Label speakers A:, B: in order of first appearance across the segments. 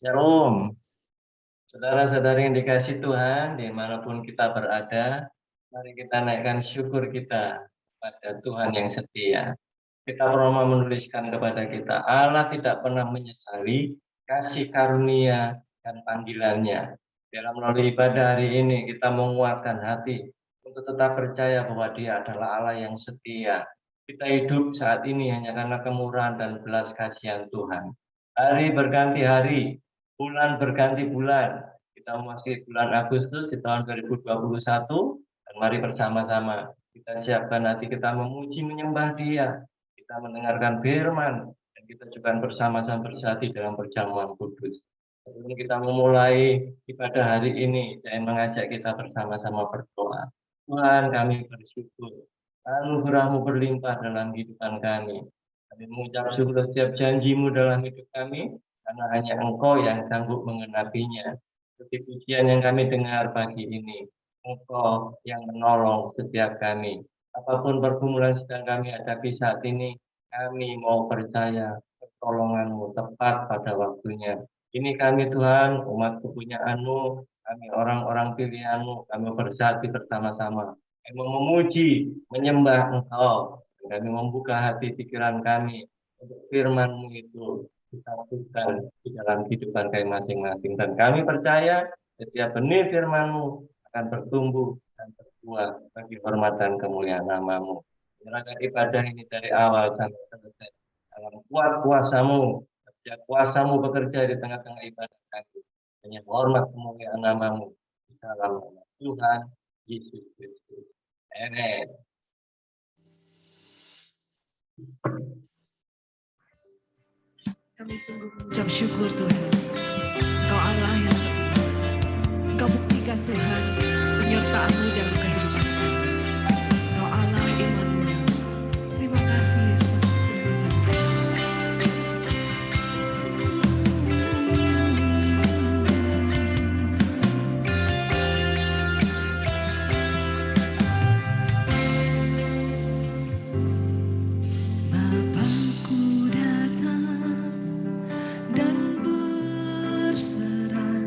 A: Shalom, saudara-saudari yang dikasih Tuhan, dimanapun kita berada, mari kita naikkan syukur kita pada Tuhan yang setia. Kita Roma menuliskan kepada kita, Allah tidak pernah menyesali kasih karunia dan panggilannya. Dalam melalui ibadah hari ini, kita menguatkan hati untuk tetap percaya bahwa Dia adalah Allah yang setia. Kita hidup saat ini hanya karena kemurahan dan belas kasihan Tuhan. Hari berganti hari, bulan berganti bulan. Kita memasuki bulan Agustus di tahun 2021, dan mari bersama-sama kita siapkan hati kita memuji menyembah Dia. Kita mendengarkan firman, dan kita juga bersama-sama bersatu dalam perjamuan kudus. Sebelum kita memulai ibadah hari ini, saya mengajak kita bersama-sama berdoa. Tuhan, kami bersyukur, anugerah-Mu berlimpah dalam kehidupan kami. Kami mengucap syukur setiap janji-Mu dalam hidup kami, karena hanya Engkau yang sanggup mengenapinya. Seperti pujian yang kami dengar pagi ini, Engkau yang menolong setiap kami. Apapun pergumulan sedang kami hadapi saat ini, kami mau percaya pertolongan-Mu tepat pada waktunya. Ini kami Tuhan, umat kepunyaan-Mu, kami orang-orang pilihan-Mu, kami bersatu bersama-sama. Kami memuji, menyembah Engkau. Kami membuka hati pikiran kami untuk firman-Mu itu disatukan di dalam kehidupan kami masing-masing. Dan kami percaya setiap benih firman-Mu akan bertumbuh dan berbuah bagi hormat dan kemuliaan nama-Mu. Menyerahkan ibadah ini dari awal sampai selesai. Dalam kuat kuasa-Mu, setiap kuasa-Mu bekerja di tengah-tengah ibadah kami. Hanya hormat kemuliaan nama-Mu. Di dalam nama Tuhan Yesus Kristus. Amen.
B: Kami sungguh mengucap syukur Tuhan. Engkau Allah yang setia. Engkau buktikan Tuhan penyertaan-Mu dalam kehidupan kami. Engkau Allah Immanuel. Terima kasih Yesus. Terima kasih. Bapakku datang dan berserah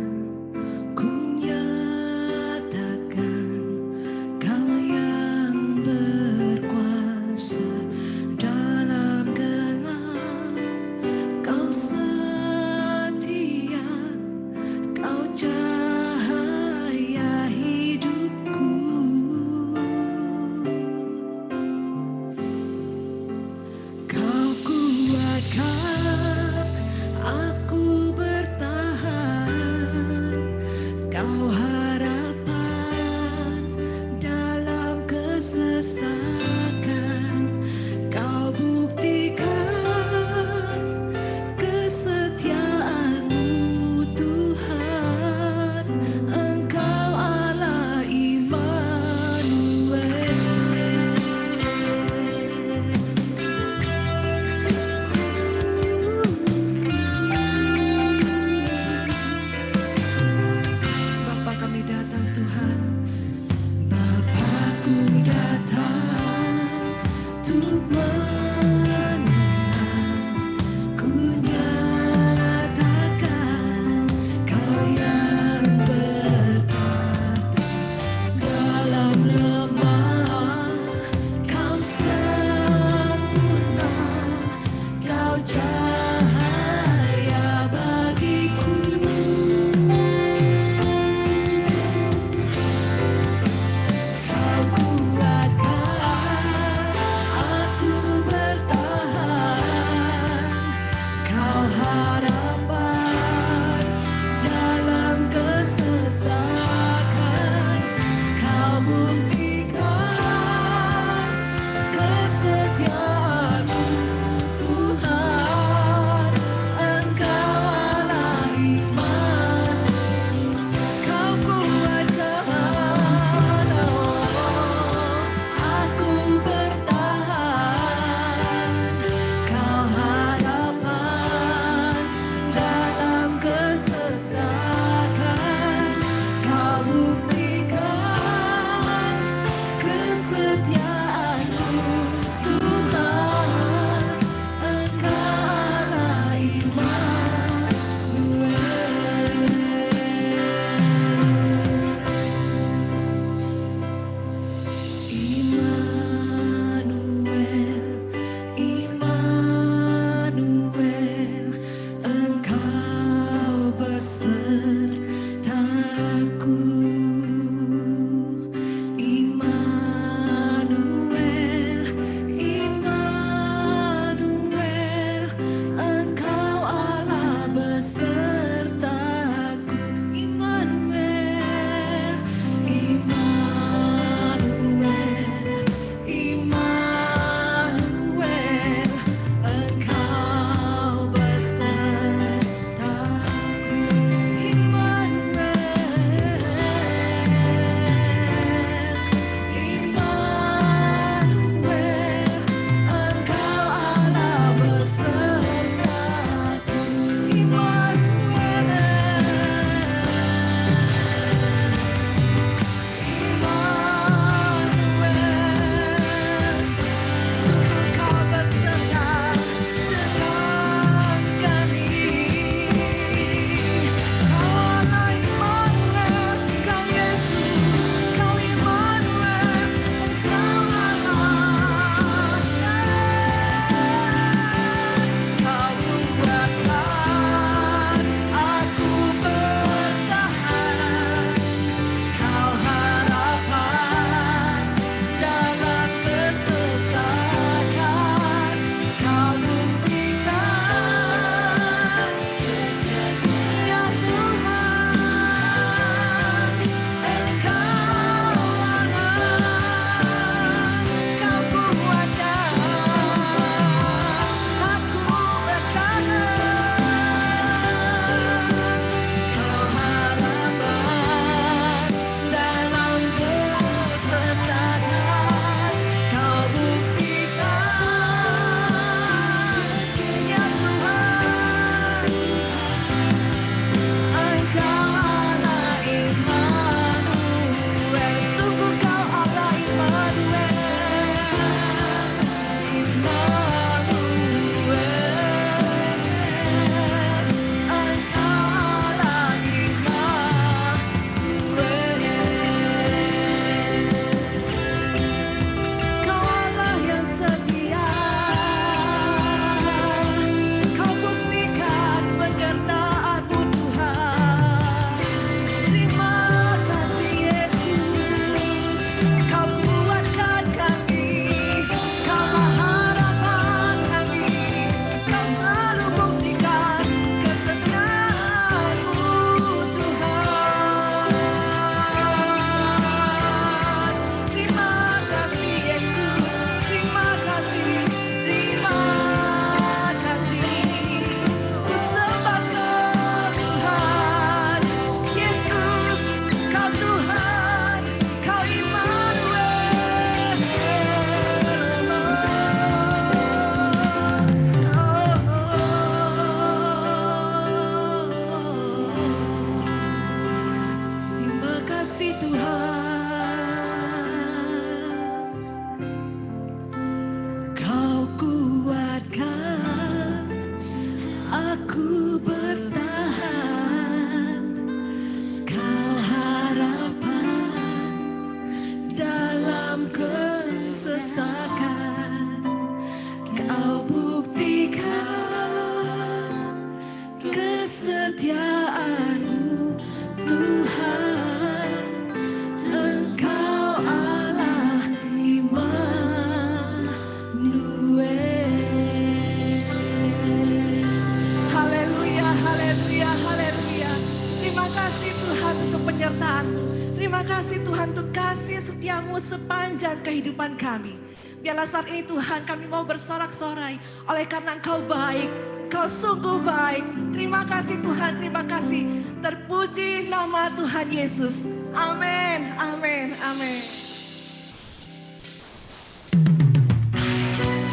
B: penyertaan-Mu. Terima kasih Tuhan untuk kasih setiamu sepanjang kehidupan kami. Biarlah saat ini Tuhan kami mau bersorak-sorai oleh karena Engkau baik, Engkau sungguh baik. Terima kasih Tuhan, terima kasih. Terpuji nama Tuhan Yesus. Amin, amin, amin.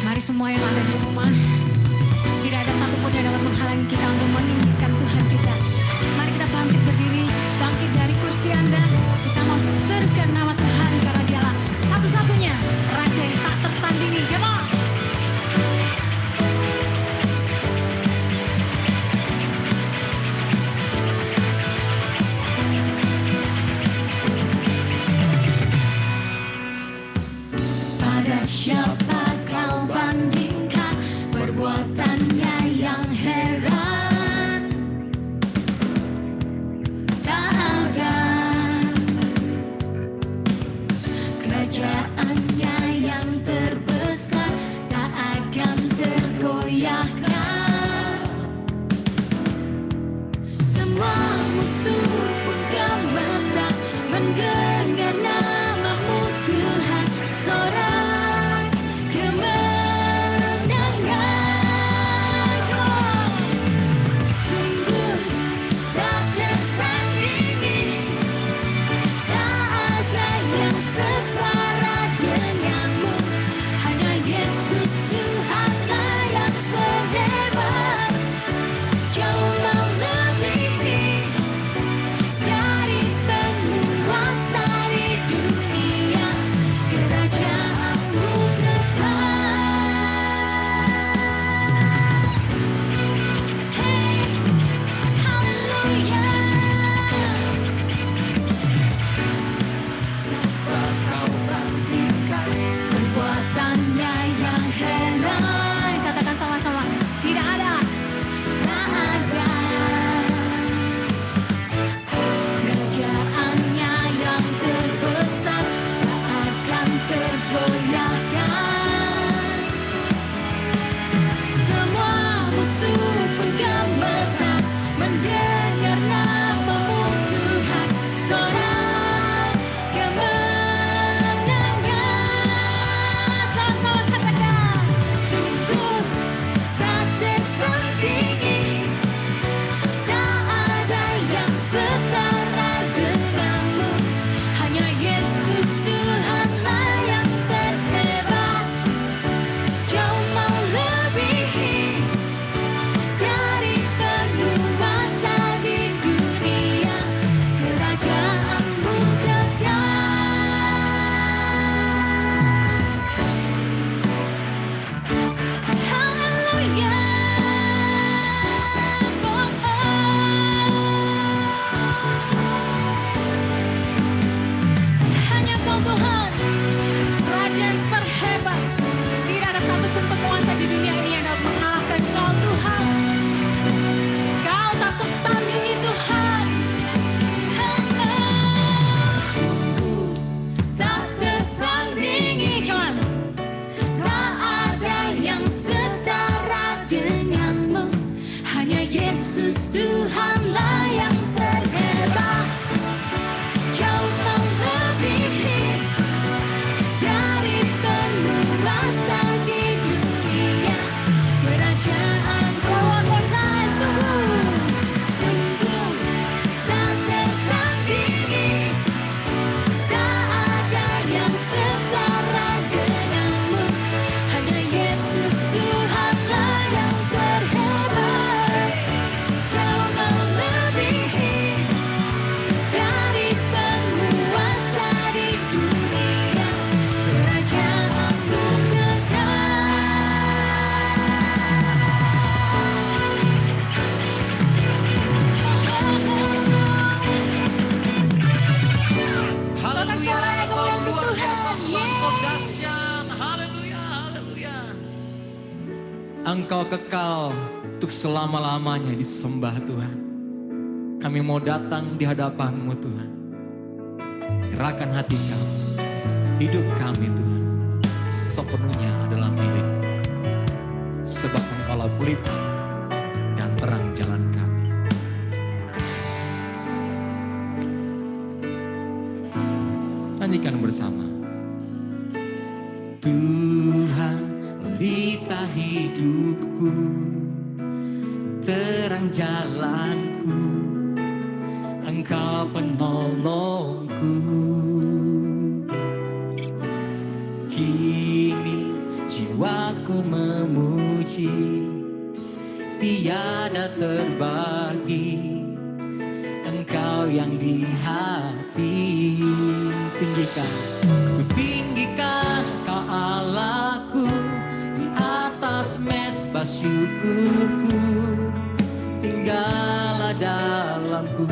C: Mari semua yang ada di rumah, tidak ada satupun yang dapat menghalangi kita untuk meninggikan Tuhan kita. Mari kita bangkit berdiri, bangkit dari kursi Anda. Kita mau serukan nama Tuhan karena Dialah satu-satunya Raja yang tak tertandingi. Come on! Pada siapa kau bandingkan perbuatannya yang heran? Tak ada. Kerajaannya yang terbesar tak akan tergoyahkan. Semua musuh pun gemetar mendengar namamu Tuhan. Sorak kemenangan, sungguh tak tertandingi. Tak ada yang setara denganmu. Hanya Yesus Tuhanlah yang terhebat. Jauh melebihi dari penguasa di dunia. Kerajaanmu dekat. Hey, haleluya. Dapat kau bandingkan perbuatannya yang heran. Katakan sama-sama, tidak ada. Tak ada. Kerajaannya yang terbesar tak akan tergoyahkan. Semua musuh pun gemetar mendengar namamu Tuhan. Sorak kemenangan. Sama-sama katakan, sungguh tak tertandingi. Tak ada yang setara denganmu. Hanya Yesus Tuhanlah yang terhebat. Jauh melebihi dari penguasa di dunia. Kerajaanmu dekat. Haleluya. Hanya Kau Tuhan, Raja yang terhebat. Tidak ada satupun penguasa di dunia ini yang dapat mengalahkan Kau Tuhan. Kau tak tertandingi Tuhan. Sungguh tak tertandingi Tuhan. Tak ada yang setara denganmu. Hanya Yesus Tuhanlah yang terhebat. Jauh melebihi dari penguasa di dunia. Kerajaan one more time. Sungguh tak tertandingi. Tak ada yang setara denganmu. Hanya Yesus Tuhanlah yang terhebat. Jauh melebihi dari penguasa di dunia. Kerajaanmu
D: Haleluya, Engkau luar biasa, Tuhan, Engkau dahsyat. Haleluya, haleluya. Engkau kekal untuk selama-lamanya disembah Tuhan. Kami mau datang di hadapan-Mu Tuhan. Gerakan hati kami, hidup kami Tuhan, sepenuhnya adalah milik. Sebab Engkaulah pelita dan terang jalan kami. nyanyikan bersama. Tuhan, pelita hidupku, terang jalanku, Engkau penolongku. Kini jiwaku memuji, tiada terbagi, Engkau yang di hati. Tinggikan, ku tinggikan Kau Allahku, di atas mezbah syukurku. Tinggallah dalamku,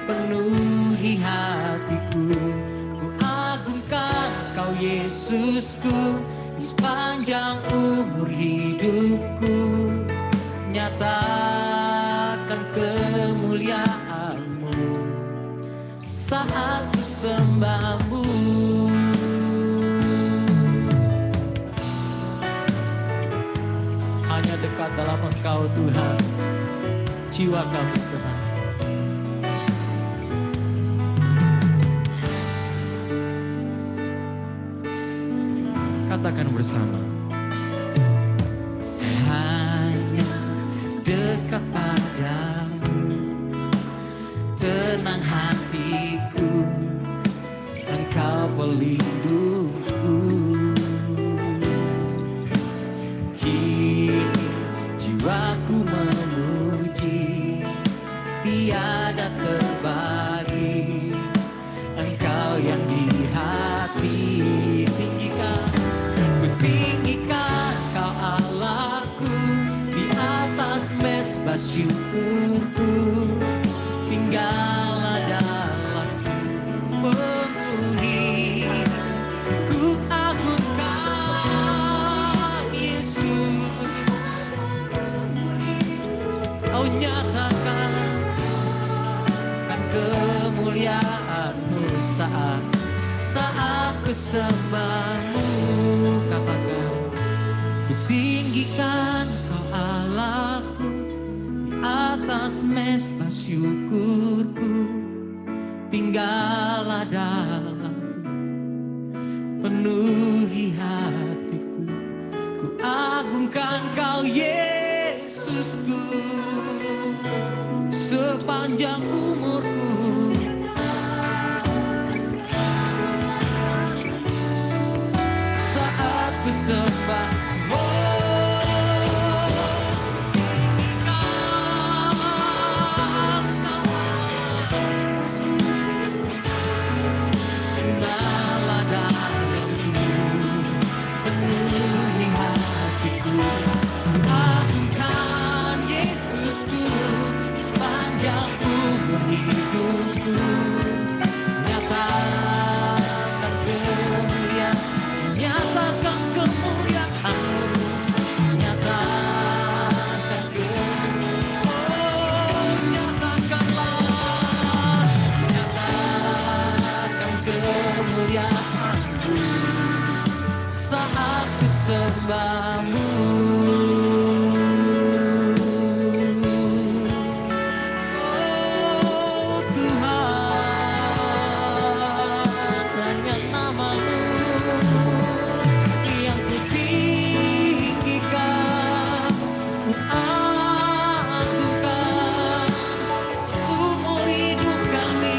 D: penuhi hatiku. Ku agungkan Kau Yesusku, di sepanjang umur hidupku. Nyatakan kemuliaan-Mu saat ku sembah-Mu. Hanya dekat dalam Engkau Tuhan, jiwa kami tenang. Katakan bersama. Hanya dekat padamu, tenang hatiku, Engkau pelindungku. Kini jiwaku memuji, tiada terbagi, Engkau yang di hati. Tinggikan, ku tinggikan Kau Allahku, di atas mezbah syukurku. Tinggallah dalamku, penuhi. Ku agungkan Yesus, Kau nyatakan kan kemuliaan-Mu saat ku sembah-Mu. Katakan, ku tinggikan Kau Allahku, di atas mezbah syukurku. Tinggallah dalamku, penuhi hatiku. Ku agungkan Kau Yesusku, sepanjang umurku. Saat ku sembah, tinggallah dalamku, penuhi hatiku. Ku agungkan Yesusku, sepanjang umur hidupku. Nyatakan kemuliaan, nyatakan kemuliaan-Mu, nyatakan nyatakanlah, nyatakan kemuliaan-Mu saat ku sembah-Mu. Oh Tuhan, hanya nama-Mu yang ku tinggikan, ku agungkan seumur hidup kami.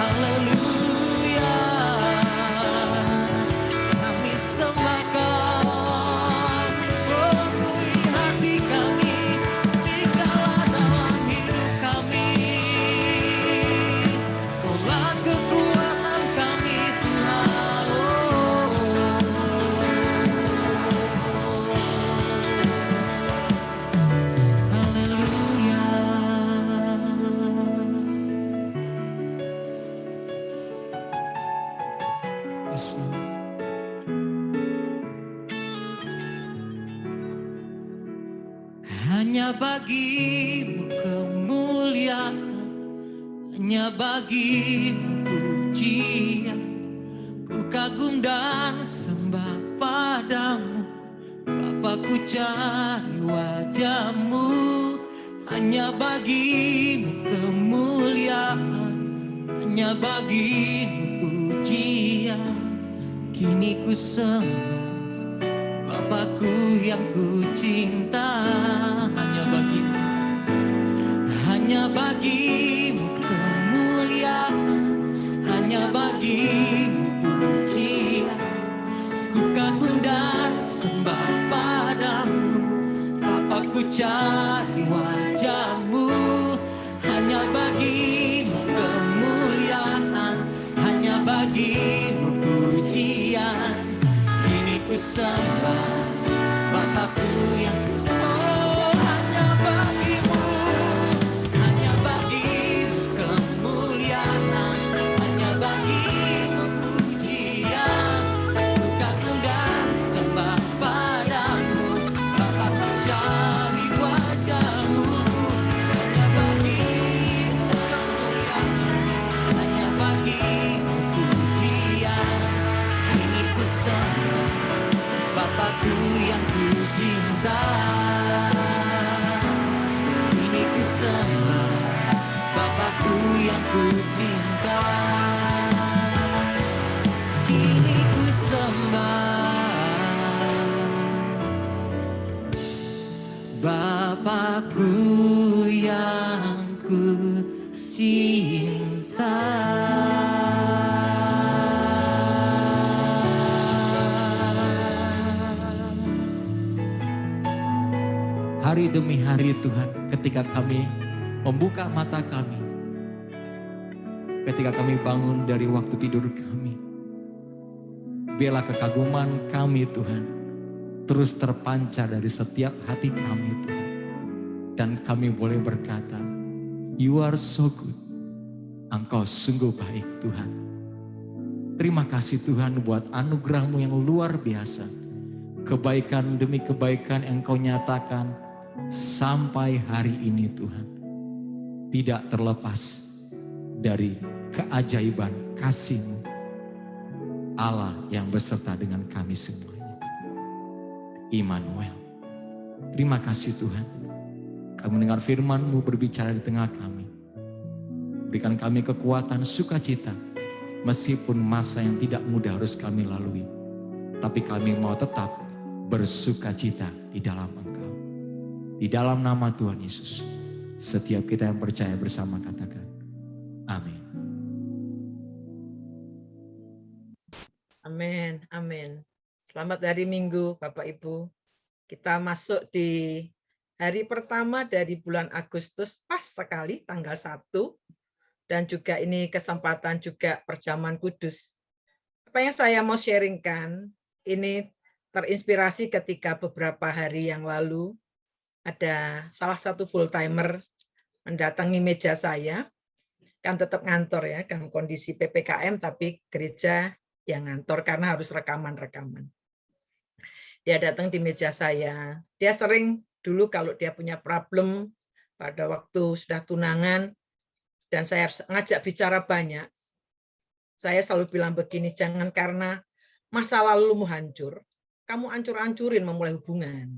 D: Haleluya, kami sembahkan, penuhi hati kami. Tinggallah dalam hidup kami, Kaulah kekuatan kami Tuhan. Haleluya. Yes, Lord. Hanya bagimu kemuliaan, hanya bagimu pujian. Ku kagum dan sembah padamu, Bapa, ku cari wajah-Mu. hanya bagimu kemuliaan, hanya bagimu pujian. Kini ku sembah Bapakku yang ku cinta, hanya bagimu, hanya bagimu kemuliaan, hanya bagimu pujian. Ku kagum dan sembah padamu, Bapakku cari wajahmu, hanya bagimu kemuliaan, hanya bagimu pujian. Kini ku sembah Bapakku yang hanya bagimu, hanya bagimu kemuliaan, hanya bagimu pujian. Ku kagum dan sembah padamu, Bapakku cari wajahmu, hanya bagimu kemuliaan, hanya bagimu pujian. Kini ku sembah Bapakku yang ku cinta, kini ku sembah Bapakku yang ku cinta, kini ku sembah Bapakku yang ku cinta. Hari demi hari Tuhan, ketika kami membuka mata kami, ketika kami bangun dari waktu tidur kami, biarlah kekaguman kami Tuhan terus terpancar dari setiap hati kami Tuhan. Dan kami boleh berkata, You are so good. Engkau sungguh baik Tuhan. Terima kasih Tuhan buat anugerah-Mu yang luar biasa. Kebaikan demi kebaikan yang Engkau nyatakan sampai hari ini Tuhan. Tidak terlepas dari keajaiban kasih-Mu, Allah yang beserta dengan kami semuanya. Immanuel. Terima kasih Tuhan. Kami mendengar firman-Mu berbicara di tengah kami. Berikan kami kekuatan sukacita. Meskipun masa yang tidak mudah harus kami lalui. Tapi kami mau tetap bersukacita di dalam Engkau. Di dalam nama Tuhan Yesus. Setiap kita yang percaya bersama katakan. Amin.
E: Amin, amin. Selamat hari Minggu Bapak Ibu. Kita masuk di hari pertama dari bulan Agustus, pas sekali tanggal 1. Dan juga ini kesempatan juga perjamuan kudus. Apa yang saya mau sharingkan, ini terinspirasi ketika beberapa hari yang lalu, ada salah satu full-timer mendatangi meja saya, kan tetap ngantor ya, kan kondisi PPKM, tapi gereja yang ngantor karena harus rekaman-rekaman. Dia datang di meja saya, dia sering dulu kalau dia punya problem pada waktu sudah tunangan, dan saya harus ngajak bicara banyak, saya selalu bilang begini, jangan karena masa lalumu hancur, kamu hancur-hancurin memulai hubungan.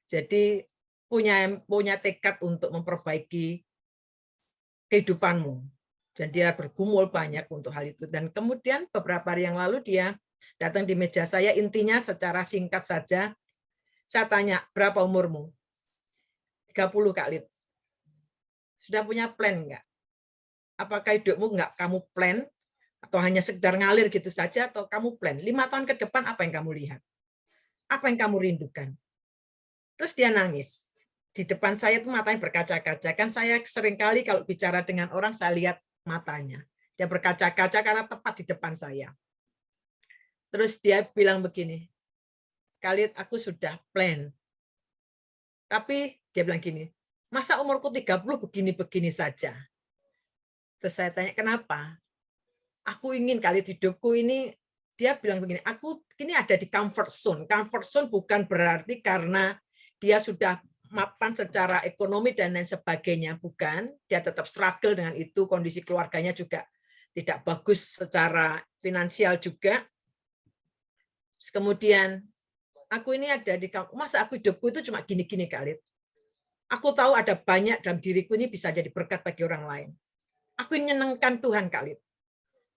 E: Jadi punya tekad untuk memperbaiki kehidupanmu. Dan dia bergumul banyak untuk hal itu. Dan kemudian beberapa hari yang lalu dia datang di meja saya, intinya secara singkat saja, saya tanya, berapa umurmu? 30 Kak Lid. Sudah punya plan enggak? Apakah hidupmu enggak kamu plan? Atau hanya sekedar ngalir gitu saja? Atau kamu plan? 5 tahun ke depan apa yang kamu lihat? Apa yang kamu rindukan? Terus dia nangis. Di depan saya itu matanya berkaca-kaca. Kan saya seringkali kalau bicara dengan orang, saya lihat matanya. Dia berkaca-kaca karena tepat di depan saya. Terus dia bilang begini, Khalid, aku sudah plan. Tapi dia bilang gini, masa umurku 30 begini-begini saja? Terus saya tanya, kenapa? Aku ingin Khalid hidupku ini, dia bilang begini, aku ini ada di comfort zone. Comfort zone bukan berarti karena dia sudah mapan secara ekonomi dan lain sebagainya, bukan. Dia tetap struggle dengan itu, kondisi keluarganya juga tidak bagus secara finansial juga. Kemudian aku ini ada di masa aku hidupku itu cuma gini-gini Khalid. Aku tahu ada banyak dalam diriku ini bisa jadi berkat bagi orang lain. Aku ingin menyenangkan Tuhan, Kak Lid.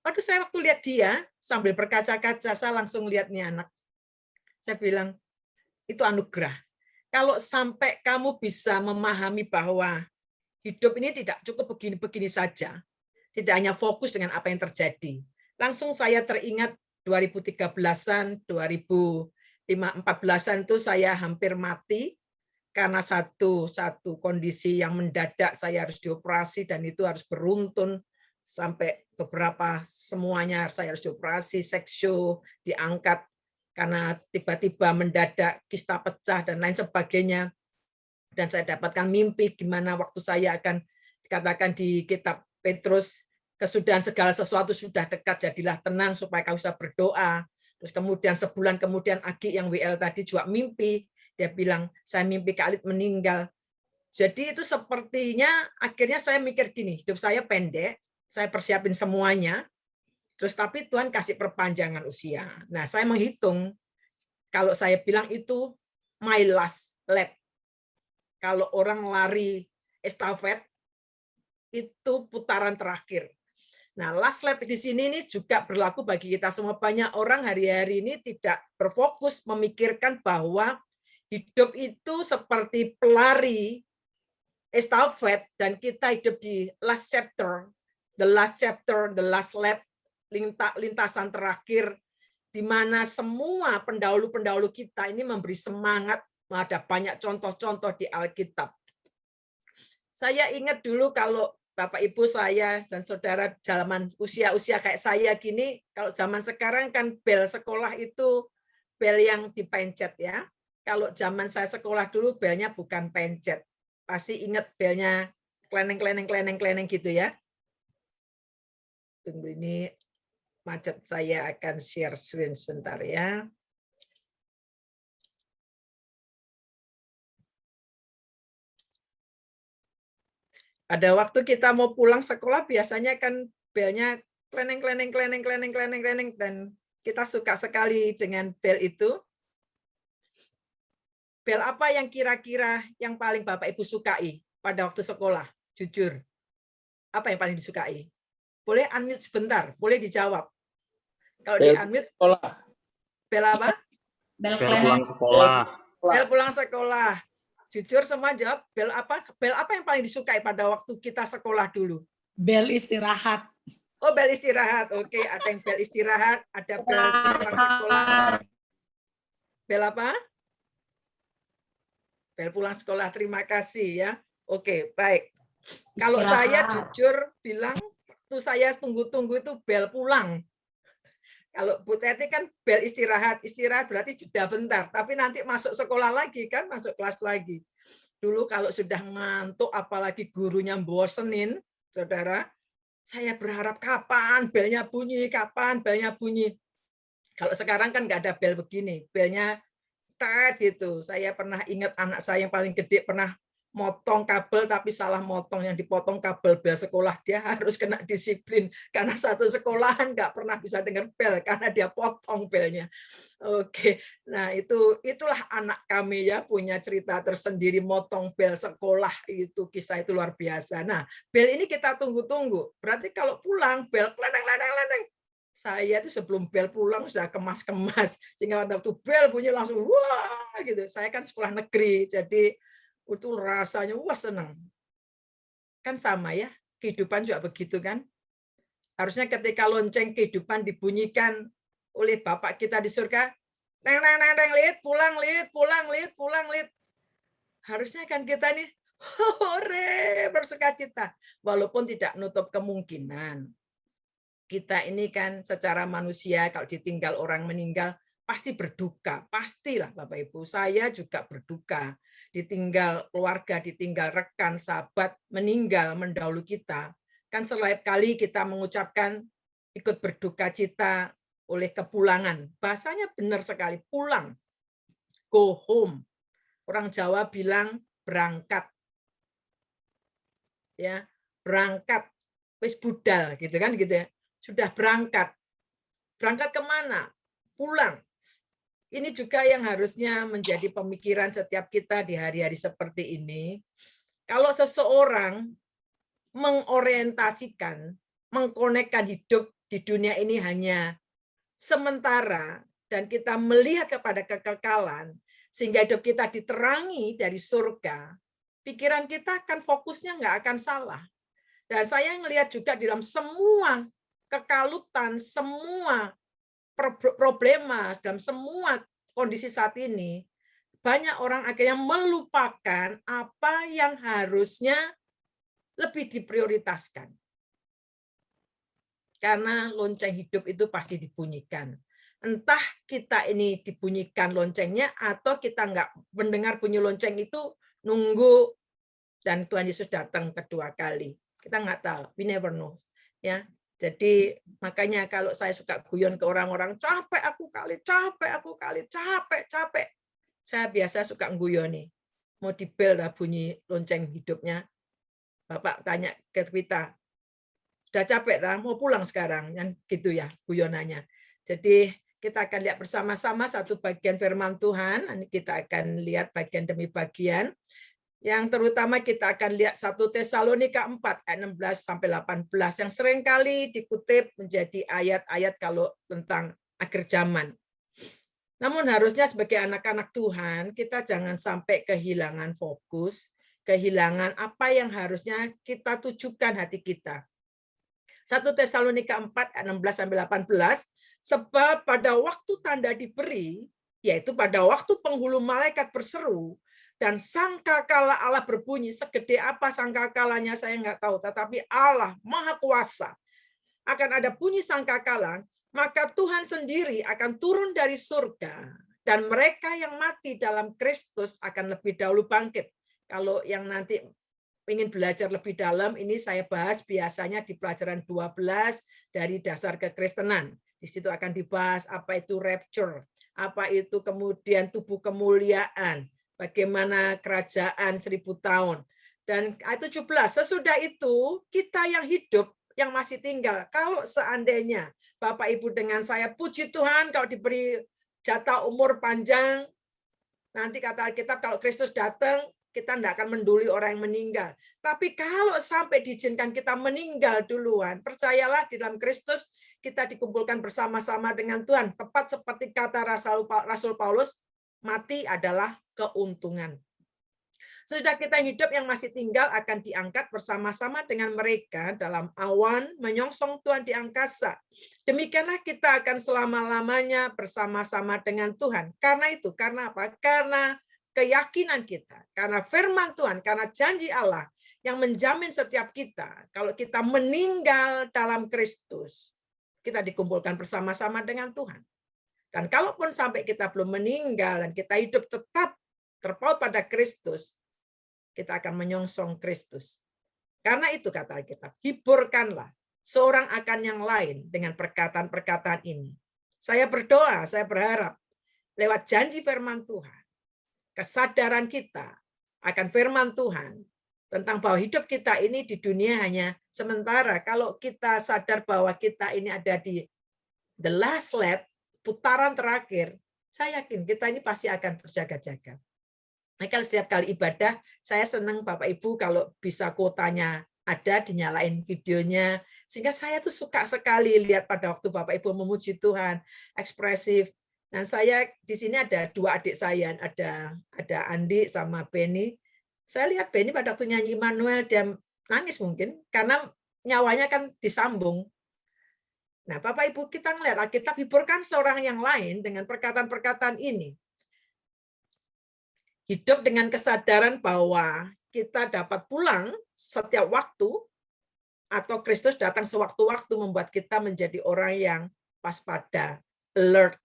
E: Waduh, saya waktu lihat dia, sambil berkaca-kaca, saya langsung lihat nih anak. Saya bilang, itu anugerah. Kalau sampai kamu bisa memahami bahwa hidup ini tidak cukup begini-begini saja, tidak hanya fokus dengan apa yang terjadi. Langsung saya teringat 2013-an, 2014-an itu saya hampir mati karena satu kondisi yang mendadak saya harus dioperasi dan itu harus beruntun sampai beberapa semuanya saya harus dioperasi, seksio diangkat karena tiba-tiba mendadak kista pecah dan lain sebagainya. Dan saya dapatkan mimpi gimana waktu saya akan dikatakan di kitab Petrus, kesudahan segala sesuatu sudah dekat, jadilah tenang supaya kau bisa berdoa. Terus kemudian sebulan kemudian Agi yang WL tadi juga mimpi, dia bilang, saya mimpi Kak Lid meninggal. Jadi itu sepertinya akhirnya saya mikir gini, hidup saya pendek, saya persiapin semuanya, terus tapi Tuhan kasih perpanjangan usia. Nah, saya menghitung, kalau saya bilang itu my last lap. Kalau orang lari estafet, itu putaran terakhir. Nah, last lap di sini ini juga berlaku bagi kita semua. Banyak orang hari-hari ini tidak berfokus memikirkan bahwa hidup itu seperti pelari estafet dan kita hidup di last chapter, the last lap, lintasan terakhir, di mana semua pendahulu-pendahulu kita ini memberi semangat. Ada banyak contoh-contoh di Alkitab. Saya ingat dulu kalau Bapak Ibu saya dan saudara zaman usia-usia kayak saya gini, kalau zaman sekarang kan bel sekolah itu bel yang dipencet ya. Kalau zaman saya sekolah dulu belnya bukan pencet. Pasti ingat belnya kleneng gitu ya. Tunggu ini macet, saya akan share screen sebentar ya. Ada waktu kita mau pulang sekolah biasanya kan belnya kleneng dan kita suka sekali dengan bel itu. Bel apa yang kira-kira yang paling Bapak Ibu sukai pada waktu sekolah? Jujur. Apa yang paling disukai? Boleh unmute sebentar, boleh dijawab. Kalau di unmute, bel apa?
F: Bel pulang sekolah.
E: Bel pulang sekolah. Jujur semua jawab bel apa? Bel apa yang paling disukai pada waktu kita sekolah dulu?
G: Bel istirahat.
E: Oh, bel istirahat. Oke, ada yang bel istirahat, ada bel pulang sekolah. Bel apa? Bel pulang sekolah, terima kasih ya. Oke, baik. Kalau saya jujur bilang, waktu saya tunggu-tunggu itu bel pulang. Kalau Bu Teti kan bel istirahat berarti jeda bentar. Tapi nanti masuk sekolah lagi kan, masuk kelas lagi. Dulu kalau sudah ngantuk, apalagi gurunya bosenin, saudara, saya berharap kapan belnya bunyi, kapan belnya bunyi. Kalau sekarang kan nggak ada bel begini, belnya gitu. Saya pernah ingat anak saya yang paling gede pernah motong kabel tapi salah motong, yang dipotong kabel bel sekolah, dia harus kena disiplin karena satu sekolahan nggak pernah bisa dengar bel karena dia potong belnya. Oke, nah itulah anak kami ya, punya cerita tersendiri motong bel sekolah, itu kisah itu luar biasa. Nah, bel ini kita tunggu-tunggu. Berarti kalau pulang bel kleneng. Saya itu sebelum bel pulang sudah kemas-kemas, sehingga waktu bel bunyi langsung wah gitu. Saya kan sekolah negeri, jadi itu rasanya wah senang. Kan sama ya, kehidupan juga begitu kan. Harusnya ketika lonceng kehidupan dibunyikan oleh Bapak kita di surga, neng lid, pulang lid. Harusnya kan kita nih hore bersukacita, walaupun tidak nutup kemungkinan. Kita ini kan secara manusia kalau ditinggal orang meninggal pasti berduka, pastilah Bapak Ibu. Saya juga berduka, ditinggal keluarga, ditinggal rekan, sahabat, meninggal mendahului kita. Kan setiap kali kita mengucapkan ikut berduka cita oleh kepulangan. Bahasanya benar sekali, pulang. Go home. Orang Jawa bilang berangkat. Ya, berangkat. Wis budal gitu kan gitu ya. Sudah berangkat. Berangkat kemana? Pulang. ini juga yang harusnya menjadi pemikiran setiap kita di hari-hari seperti ini. Kalau seseorang mengorientasikan, mengkonekkan hidup di dunia ini hanya sementara, dan kita melihat kepada kekekalan, sehingga hidup kita diterangi dari surga, pikiran kita akan fokusnya nggak akan salah. Dan saya melihat juga dalam semua kekalutan, semua problema, dalam semua kondisi saat ini, banyak orang akhirnya melupakan apa yang harusnya lebih diprioritaskan. Karena lonceng hidup itu pasti dibunyikan. Entah kita ini dibunyikan loncengnya atau kita nggak mendengar bunyi lonceng itu, nunggu dan Tuhan Yesus datang kedua kali. Kita nggak tahu, we never know. Ya, jadi makanya kalau saya suka guyon ke orang-orang, capek aku kali, capek. Saya biasa suka guyoni. Mau dibel lah bunyi lonceng hidupnya. Bapak tanya ke kita, sudah capek lah, mau pulang sekarang, yang gitu ya guyonannya. Jadi kita akan lihat bersama-sama satu bagian firman Tuhan. Kita akan lihat bagian demi bagian. Yang terutama kita akan lihat 1 Tesalonika 4 ayat 16 sampai 18 yang seringkali dikutip menjadi ayat-ayat kalau tentang akhir zaman. Namun harusnya sebagai anak-anak Tuhan kita jangan sampai kehilangan fokus, kehilangan apa yang harusnya kita tujukan hati kita. 1 Tesalonika 4 ayat 16 sampai 18, sebab pada waktu tanda diberi, yaitu pada waktu penghulu malaikat berseru, dan sangkakala Allah berbunyi, segede apa sangkakalanya saya nggak tahu, tetapi Allah Maha Kuasa. Akan ada bunyi sangkakala, maka Tuhan sendiri akan turun dari surga, dan mereka yang mati dalam Kristus akan lebih dahulu bangkit. Kalau yang nanti ingin belajar lebih dalam, ini saya bahas biasanya di pelajaran 12 dari dasar kekristenan. Di situ akan dibahas apa itu rapture, apa itu kemudian tubuh kemuliaan, bagaimana kerajaan 1000 tahun. Dan ayat 17, sesudah itu kita yang hidup, yang masih tinggal, kalau seandainya Bapak Ibu dengan saya, puji Tuhan kalau diberi jatah umur panjang, nanti kata Alkitab kalau Kristus datang, kita tidak akan menduli orang yang meninggal. Tapi kalau sampai diizinkan kita meninggal duluan, percayalah di dalam Kristus kita dikumpulkan bersama-sama dengan Tuhan. Tepat seperti kata Rasul Paulus, mati adalah keuntungan. Sudah kita hidup yang masih tinggal akan diangkat bersama-sama dengan mereka dalam awan menyongsong Tuhan di angkasa. Demikianlah kita akan selama-lamanya bersama-sama dengan Tuhan. Karena itu, karena apa? Karena keyakinan kita, karena firman Tuhan, karena janji Allah yang menjamin setiap kita, kalau kita meninggal dalam Kristus, kita dikumpulkan bersama-sama dengan Tuhan. Dan kalaupun sampai kita belum meninggal dan kita hidup tetap terpaut pada Kristus, kita akan menyongsong Kristus. Karena itu kata Alkitab, hiburkanlah seorang akan yang lain dengan perkataan-perkataan ini. Saya berdoa, saya berharap lewat janji firman Tuhan, kesadaran kita akan firman Tuhan tentang bahwa hidup kita ini di dunia hanya sementara. Kalau kita sadar bahwa kita ini ada di the last lap, putaran terakhir, saya yakin kita ini pasti akan berjaga-jaga. Maka setiap kali ibadah, saya senang Bapak Ibu kalau bisa kuotanya ada, dinyalain videonya. Sehingga saya tuh suka sekali lihat pada waktu Bapak Ibu memuji Tuhan, ekspresif. Nah, saya di sini ada dua adik saya, ada Andi sama Benny. Saya lihat Benny pada waktu nyanyi Immanuel, dia nangis mungkin, karena nyawanya kan disambung. Nah, Bapak Ibu, kita ngelihat Alkitab, hiburkan seorang yang lain dengan perkataan-perkataan ini. Hidup dengan kesadaran bahwa kita dapat pulang setiap waktu, atau Kristus datang sewaktu-waktu membuat kita menjadi orang yang waspada, alert,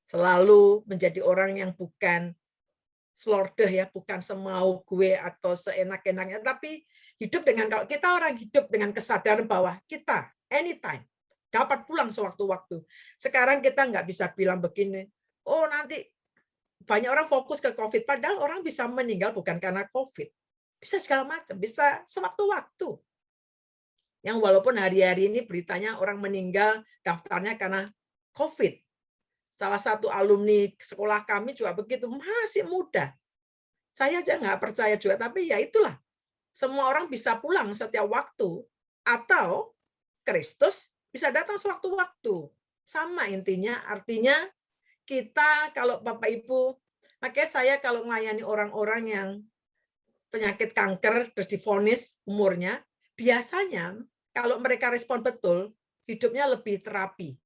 E: selalu menjadi orang yang bukan slordeh ya, bukan semau gue atau seenak-enaknya, tapi hidup dengan, kalau kita orang hidup dengan kesadaran bahwa kita anytime dapat pulang sewaktu-waktu. Sekarang kita nggak bisa bilang begini, oh nanti banyak orang fokus ke COVID, padahal orang bisa meninggal bukan karena COVID. Bisa segala macam, bisa sewaktu-waktu. Yang walaupun hari-hari ini beritanya orang meninggal daftarnya karena COVID. Salah satu alumni sekolah kami juga begitu, masih muda. Saya aja nggak percaya juga, tapi ya itulah. Semua orang bisa pulang setiap waktu, atau Kristus bisa datang sewaktu-waktu. Sama intinya, artinya kita kalau Bapak Ibu, makanya saya kalau melayani orang-orang yang penyakit kanker terus divonis umurnya, biasanya kalau mereka respon betul, hidupnya lebih terapi.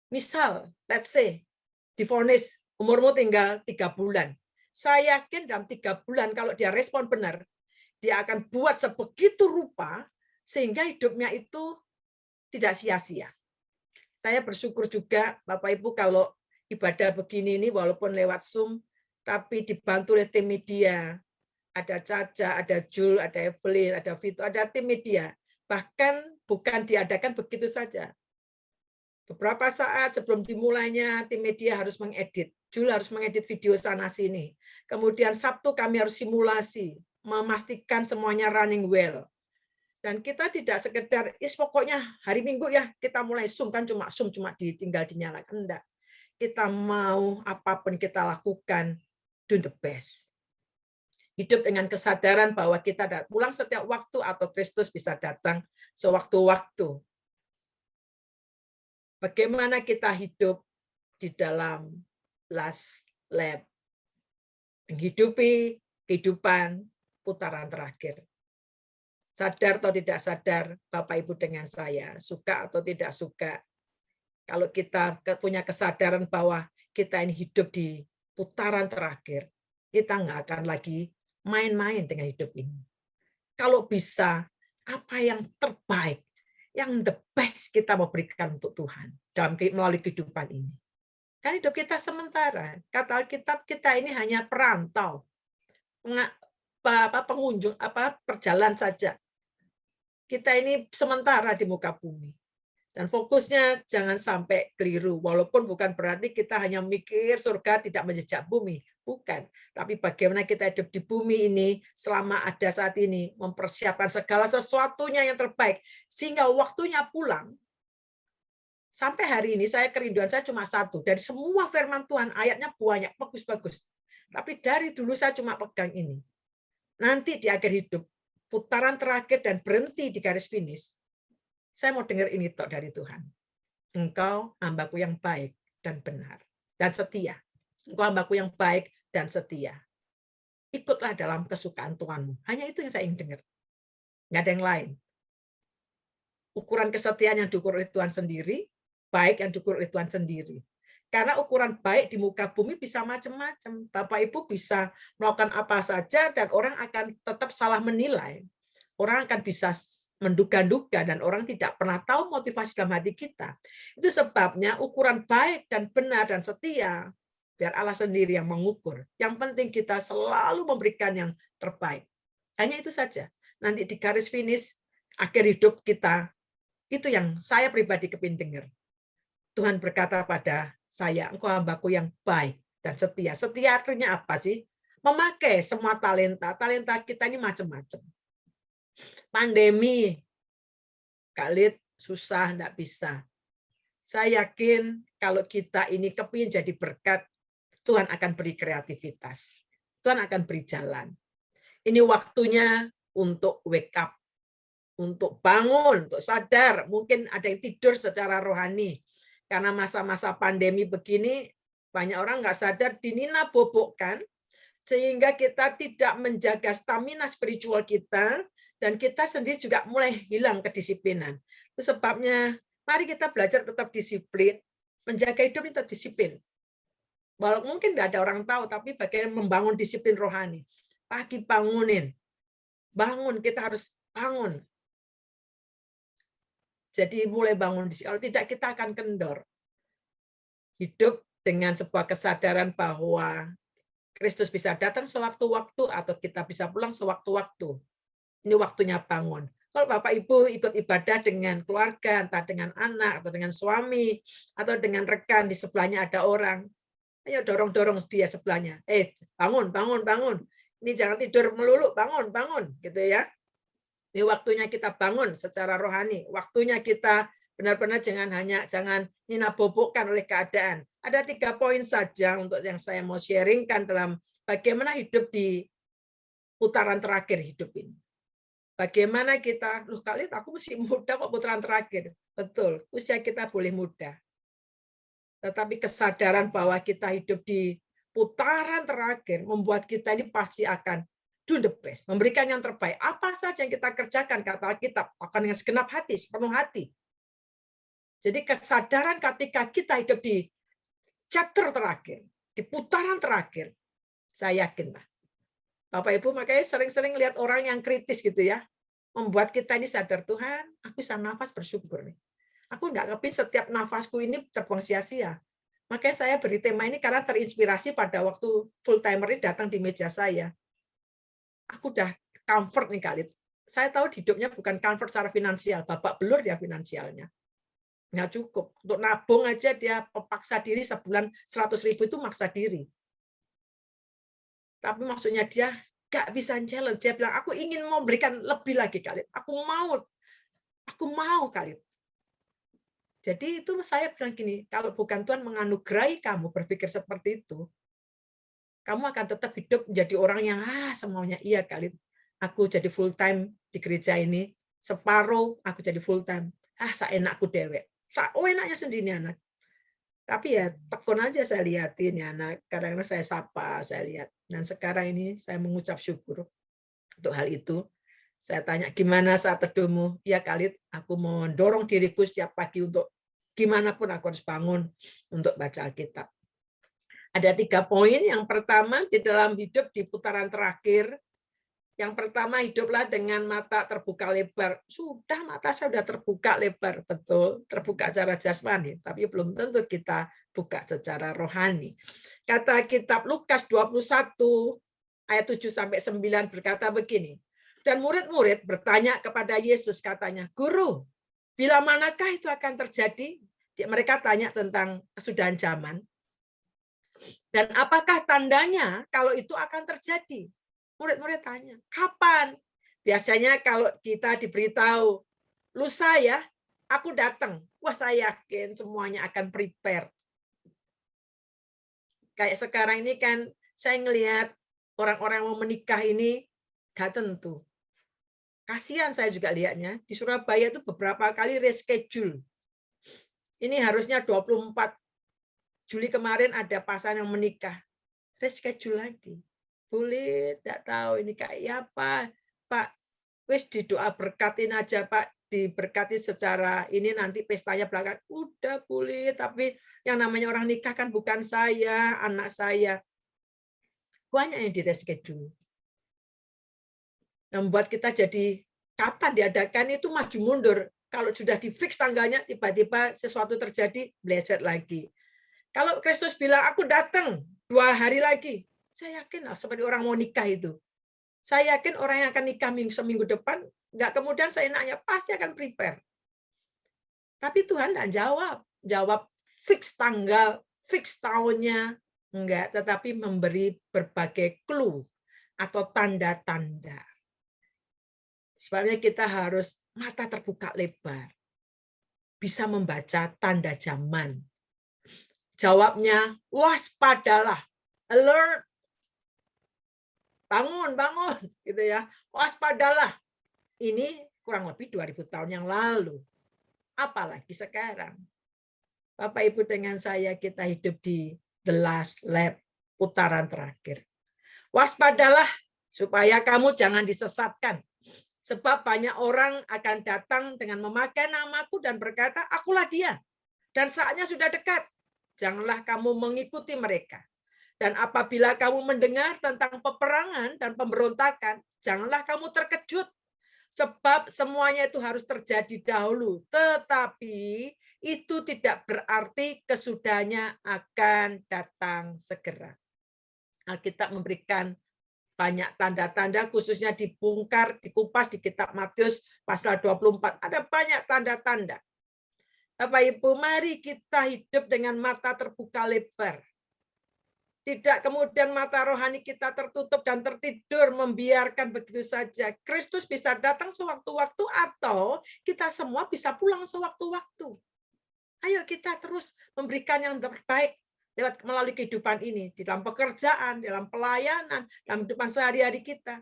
E: Misal, let's say, divonis umurmu tinggal 3 bulan. Saya yakin dalam 3 bulan kalau dia respon benar, dia akan buat sebegitu rupa sehingga hidupnya itu tidak sia-sia. Saya bersyukur juga Bapak Ibu kalau ibadah begini ini walaupun lewat Zoom, tapi dibantu oleh tim media. Ada Caca, ada Jul, ada Evelyn, ada Vito, ada tim media. Bahkan bukan diadakan begitu saja. Beberapa saat sebelum dimulainya, tim media harus mengedit. Jul harus mengedit video sana-sini. Kemudian Sabtu kami harus simulasi, memastikan semuanya running well. Dan kita tidak sekedar, pokoknya hari Minggu ya kita mulai Zoom, kan cuma Zoom, cuma tinggal dinyalakan. Enggak. Kita mau apapun kita lakukan, do the best. Hidup dengan kesadaran bahwa kita pulang setiap waktu atau Kristus bisa datang sewaktu-waktu. Bagaimana kita hidup di dalam last lap, menghidupi kehidupan putaran terakhir. Sadar atau tidak sadar, Bapak Ibu dengan saya, suka atau tidak suka, kalau kita punya kesadaran bahwa kita ini hidup di putaran terakhir, kita nggak akan lagi main-main dengan hidup ini. Kalau bisa, apa yang terbaik, yang the best kita mau berikan untuk Tuhan dalam melalui kehidupan ini. Kan hidup kita sementara. Kata Alkitab, kita ini hanya perantau, pengunjung, perjalanan saja. Kita ini sementara di muka bumi. Dan fokusnya jangan sampai keliru. Walaupun bukan berarti kita hanya mikir surga tidak menjejak bumi. Bukan. Tapi bagaimana kita hidup di bumi ini selama ada saat ini. Mempersiapkan segala sesuatunya yang terbaik. Sehingga waktunya pulang. Sampai hari ini saya kerinduan saya cuma satu. Dari semua firman Tuhan ayatnya banyak. Bagus-bagus. Tapi dari dulu saya cuma pegang ini. Nanti di akhir hidup. Putaran terakhir dan berhenti di garis finish. Saya mau dengar ini tok dari Tuhan. Engkau hambaku yang baik dan benar dan setia. Engkau hambaku yang baik dan setia. Ikutlah dalam kesukaan Tuhanmu. Hanya itu yang saya ingin dengar. Nggak ada yang lain. Ukuran kesetiaan yang diukur oleh Tuhan sendiri, baik yang diukur oleh Tuhan sendiri. Karena ukuran baik di muka bumi bisa macam-macam. Bapak Ibu bisa melakukan apa saja dan orang akan tetap salah menilai. Orang akan bisa menduga-duga dan orang tidak pernah tahu motivasi dalam hati kita. Itu sebabnya ukuran baik dan benar dan setia, biar Allah sendiri yang mengukur. Yang penting kita selalu memberikan yang terbaik. Hanya itu saja. Nanti di garis finish, akhir hidup kita, itu yang saya pribadi kepingin dengar. Tuhan berkata pada saya, engkau hambaku yang baik dan setia. Setia artinya apa sih? Memakai semua talenta. Talenta kita ini macam-macam. Pandemi, Khalid susah, enggak bisa. Saya yakin kalau kita ini kepingin jadi berkat, Tuhan akan beri kreativitas. Tuhan akan beri jalan. Ini waktunya untuk wake up, untuk bangun, untuk sadar. Mungkin ada yang tidur secara rohani. Karena masa-masa pandemi begini, banyak orang nggak sadar dinina bobokkan, sehingga kita tidak menjaga stamina spiritual kita, dan kita sendiri juga mulai hilang kedisiplinan. Itu sebabnya, mari kita belajar tetap disiplin, menjaga hidup tetap disiplin. Walaupun mungkin nggak ada orang tahu, tapi bagaimana membangun disiplin rohani. Pagi bangunin, bangun, kita harus bangun. Jadi mulai bangun, kalau tidak kita akan kendor. Hidup dengan sebuah kesadaran bahwa Kristus bisa datang sewaktu-waktu atau kita bisa pulang sewaktu-waktu. Ini waktunya bangun. Kalau Bapak Ibu ikut ibadah dengan keluarga, entah dengan anak, atau dengan suami, atau dengan rekan, di sebelahnya ada orang, ayo dorong-dorong dia sebelahnya. Bangun, bangun, bangun. Ini jangan tidur melulu, bangun, bangun. Gitu ya. Ini waktunya kita bangun secara rohani. Waktunya kita benar-benar jangan nina bobokkan oleh keadaan. Ada 3 poin saja untuk yang saya mau sharingkan dalam bagaimana hidup di putaran terakhir hidup ini. Bagaimana kita, loh kali aku masih muda kok putaran terakhir. Betul, usia kita boleh muda. Tetapi kesadaran bahwa kita hidup di putaran terakhir membuat kita ini pasti akan do the best, memberikan yang terbaik. Apa saja yang kita kerjakan, kata Alkitab, akan dengan segenap hati, sepenuh hati. Jadi kesadaran ketika kita hidup di chapter terakhir, di putaran terakhir, saya yakinlah. Bapak Ibu makanya sering-sering lihat orang yang kritis gitu ya, membuat kita ini sadar, Tuhan, aku bisa nafas bersyukur nih. Aku nggak kepin setiap nafasku ini terbang sia-sia. Makanya saya beri tema ini karena terinspirasi pada waktu full timer ini datang di meja saya. Aku udah comfort nih kali. Saya tahu hidupnya bukan comfort secara finansial, babak belur dia finansialnya. Nggak cukup. Untuk nabung aja dia paksa diri sebulan 100.000 itu maksa diri. Tapi maksudnya dia nggak bisa challenge. Dia bilang, aku ingin memberikan lebih lagi kali. Aku mau kali. Jadi itu saya bilang gini, kalau bukan Tuhan menganugerahi kamu berpikir seperti itu, kamu akan tetap hidup menjadi orang yang semuanya iya kali. Aku jadi full time di gereja ini, separuh aku jadi full time. Seenakku dewek. Enaknya sendiri anak. Tapi ya tekun aja saya lihatin ya anak. Kadang-kadang saya sapa, saya lihat. Dan sekarang ini saya mengucap syukur untuk hal itu. Saya tanya, gimana saat teduhmu? Ya Khalid, aku mau dorong diriku setiap pagi untuk gimana pun aku harus bangun untuk baca Alkitab. Ada 3 poin. Yang pertama, di dalam hidup di putaran terakhir, yang pertama, hiduplah dengan mata terbuka lebar. Sudah, mata saya sudah terbuka lebar, betul. Terbuka secara jasmani, tapi belum tentu kita buka secara rohani. Kata kitab Lukas 21, ayat 7-9 berkata begini, dan murid-murid bertanya kepada Yesus, katanya, Guru, bila manakah itu akan terjadi? Mereka tanya tentang kesudahan zaman. Dan apakah tandanya kalau itu akan terjadi? Murid-murid tanya, kapan? Biasanya kalau kita diberitahu, lusa ya, aku datang. Wah, saya yakin semuanya akan prepare. Kayak sekarang ini kan, saya ngelihat orang-orang yang mau menikah ini, gak tentu. Kasihan saya juga lihatnya, di Surabaya itu beberapa kali reschedule. Ini harusnya 24 Juli kemarin ada pasangan yang menikah. Reschedule lagi. Boleh, tidak tahu ini kayak apa. Pak, wis didoa berkatin aja Pak, diberkati secara ini nanti pestanya belakang. Udah boleh, tapi yang namanya orang nikah kan bukan saya, anak saya. Banyak yang di reschedule. Membuat kita jadi kapan diadakan itu maju mundur. Kalau sudah di-fix tanggalnya, tiba-tiba sesuatu terjadi, bleset lagi. Kalau Kristus bilang, aku datang 2 hari lagi, saya yakin seperti orang mau nikah itu. Saya yakin orang yang akan nikah seminggu depan, nggak kemudian saya nanya, pasti akan prepare. Tapi Tuhan nggak jawab. Jawab fix tanggal, fix tahunnya, enggak, tetapi memberi berbagai clue atau tanda-tanda. Sebabnya kita harus mata terbuka lebar. Bisa membaca tanda zaman. Jawabnya, waspadalah. Alert. Bangun, bangun. Gitu ya. Waspadalah. Ini kurang lebih 2000 tahun yang lalu. Apalagi sekarang. Bapak Ibu dengan saya kita hidup di the last lap, putaran terakhir. Waspadalah supaya kamu jangan disesatkan. Sebab banyak orang akan datang dengan memakai namaku dan berkata, akulah dia. Dan saatnya sudah dekat. Janganlah kamu mengikuti mereka. Dan apabila kamu mendengar tentang peperangan dan pemberontakan, janganlah kamu terkejut. Sebab semuanya itu harus terjadi dahulu. Tetapi itu tidak berarti kesudahannya akan datang segera. Alkitab memberikan banyak tanda-tanda, khususnya dibongkar, dikupas di kitab Matius pasal 24. Ada banyak tanda-tanda. Bapak Ibu, mari kita hidup dengan mata terbuka lebar. Tidak kemudian mata rohani kita tertutup dan tertidur, membiarkan begitu saja. Kristus bisa datang sewaktu-waktu atau kita semua bisa pulang sewaktu-waktu. Ayo kita terus memberikan yang terbaik. melalui kehidupan ini, di dalam pekerjaan, dalam pelayanan, dalam kehidupan sehari-hari kita.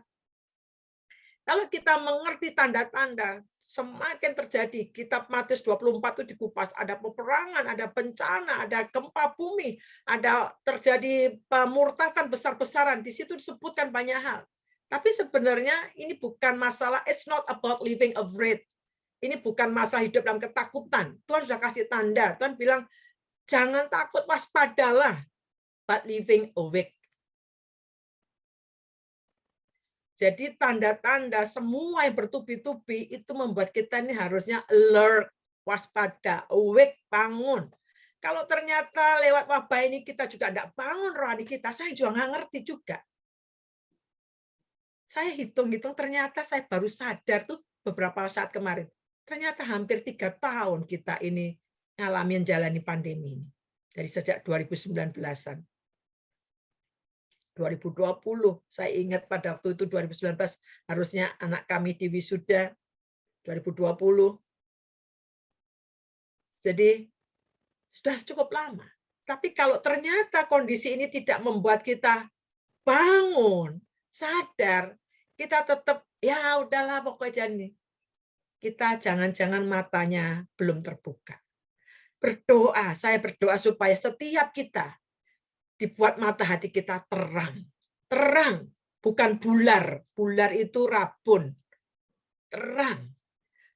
E: Kalau kita mengerti tanda-tanda, semakin terjadi. Kitab Matius 24 itu dikupas. Ada peperangan, ada bencana, ada gempa bumi, ada terjadi pemurtadan besar-besaran. Di situ disebutkan banyak hal. Tapi sebenarnya ini bukan masalah, it's not about living afraid. Ini bukan masalah hidup dalam ketakutan. Tuhan sudah kasih tanda. Tuhan bilang, jangan takut, waspadalah, but living awake. Jadi tanda-tanda semua yang bertubi-tubi itu membuat kita ini harusnya alert, waspada, awake, bangun. Kalau ternyata lewat wabah ini kita juga tidak bangun rohani kita, saya juga nggak ngerti juga. Saya hitung-hitung ternyata saya baru sadar tuh beberapa saat kemarin. Ternyata hampir 3 tahun kita ini ngalamin jalani pandemi ini. Dari sejak 2019-an. 2020, saya ingat pada waktu itu 2019 harusnya anak kami di wisuda 2020. Jadi sudah cukup lama. Tapi kalau ternyata kondisi ini tidak membuat kita bangun, sadar, kita tetap ya udahlah pokoknya nih. Kita jangan-jangan matanya belum terbuka. Berdoa, saya berdoa supaya setiap kita dibuat mata hati kita terang. Terang, bukan bular. Bular itu rabun. Terang.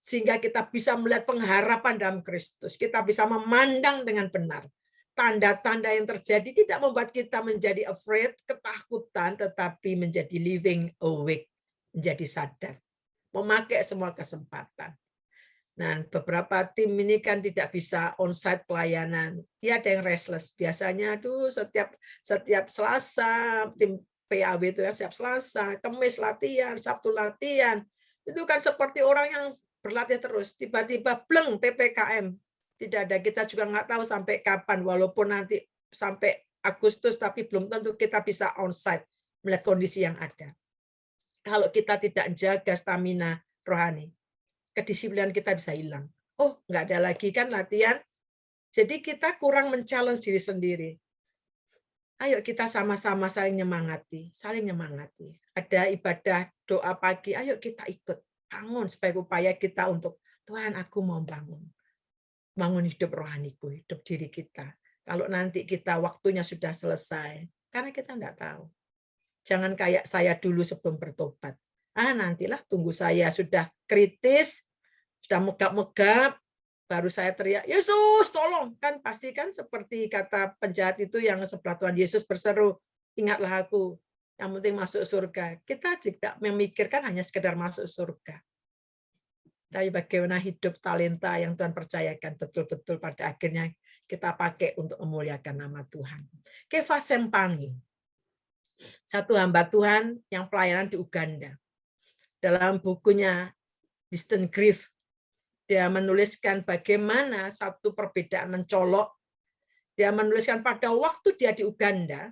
E: Sehingga kita bisa melihat pengharapan dalam Kristus. Kita bisa memandang dengan benar. Tanda-tanda yang terjadi tidak membuat kita menjadi afraid, ketakutan, tetapi menjadi living awake, menjadi sadar. Memakai semua kesempatan. Nah, beberapa tim ini kan tidak bisa onsite pelayanan. Ya ada yang restless. Biasanya tuh setiap Selasa tim PAW itu ya setiap Selasa, Kamis latihan, Sabtu latihan. Itu kan seperti orang yang berlatih terus. Tiba-tiba bleng PPKM. Tidak ada, kita juga nggak tahu sampai kapan. Walaupun nanti sampai Agustus, tapi belum tentu kita bisa onsite melihat kondisi yang ada. Kalau kita tidak jaga stamina rohani, kedisiplinan kita bisa hilang. Oh, nggak ada lagi kan latihan. Jadi kita kurang men-challenge diri sendiri. Ayo kita sama-sama saling nyemangati, Ada ibadah doa pagi, ayo kita ikut. Bangun supaya upaya kita untuk Tuhan, aku mau bangun. Bangun hidup rohaniku, hidup diri kita. Kalau nanti kita waktunya sudah selesai, karena kita nggak tahu. Jangan kayak saya dulu sebelum bertobat. Nantilah tunggu saya sudah kritis, sudah megap-megap, baru saya teriak, Yesus tolong. Kan pasti kan seperti kata penjahat itu yang sebelah Tuhan Yesus berseru, ingatlah aku, yang penting masuk surga. Kita tidak memikirkan hanya sekedar masuk surga. Tapi bagaimana hidup talenta yang Tuhan percayakan betul-betul pada akhirnya kita pakai untuk memuliakan nama Tuhan. Keva Sempangi, satu hamba Tuhan yang pelayanan di Uganda. Dalam bukunya Distant Grief, dia menuliskan bagaimana satu perbedaan mencolok. Dia menuliskan pada waktu dia di Uganda,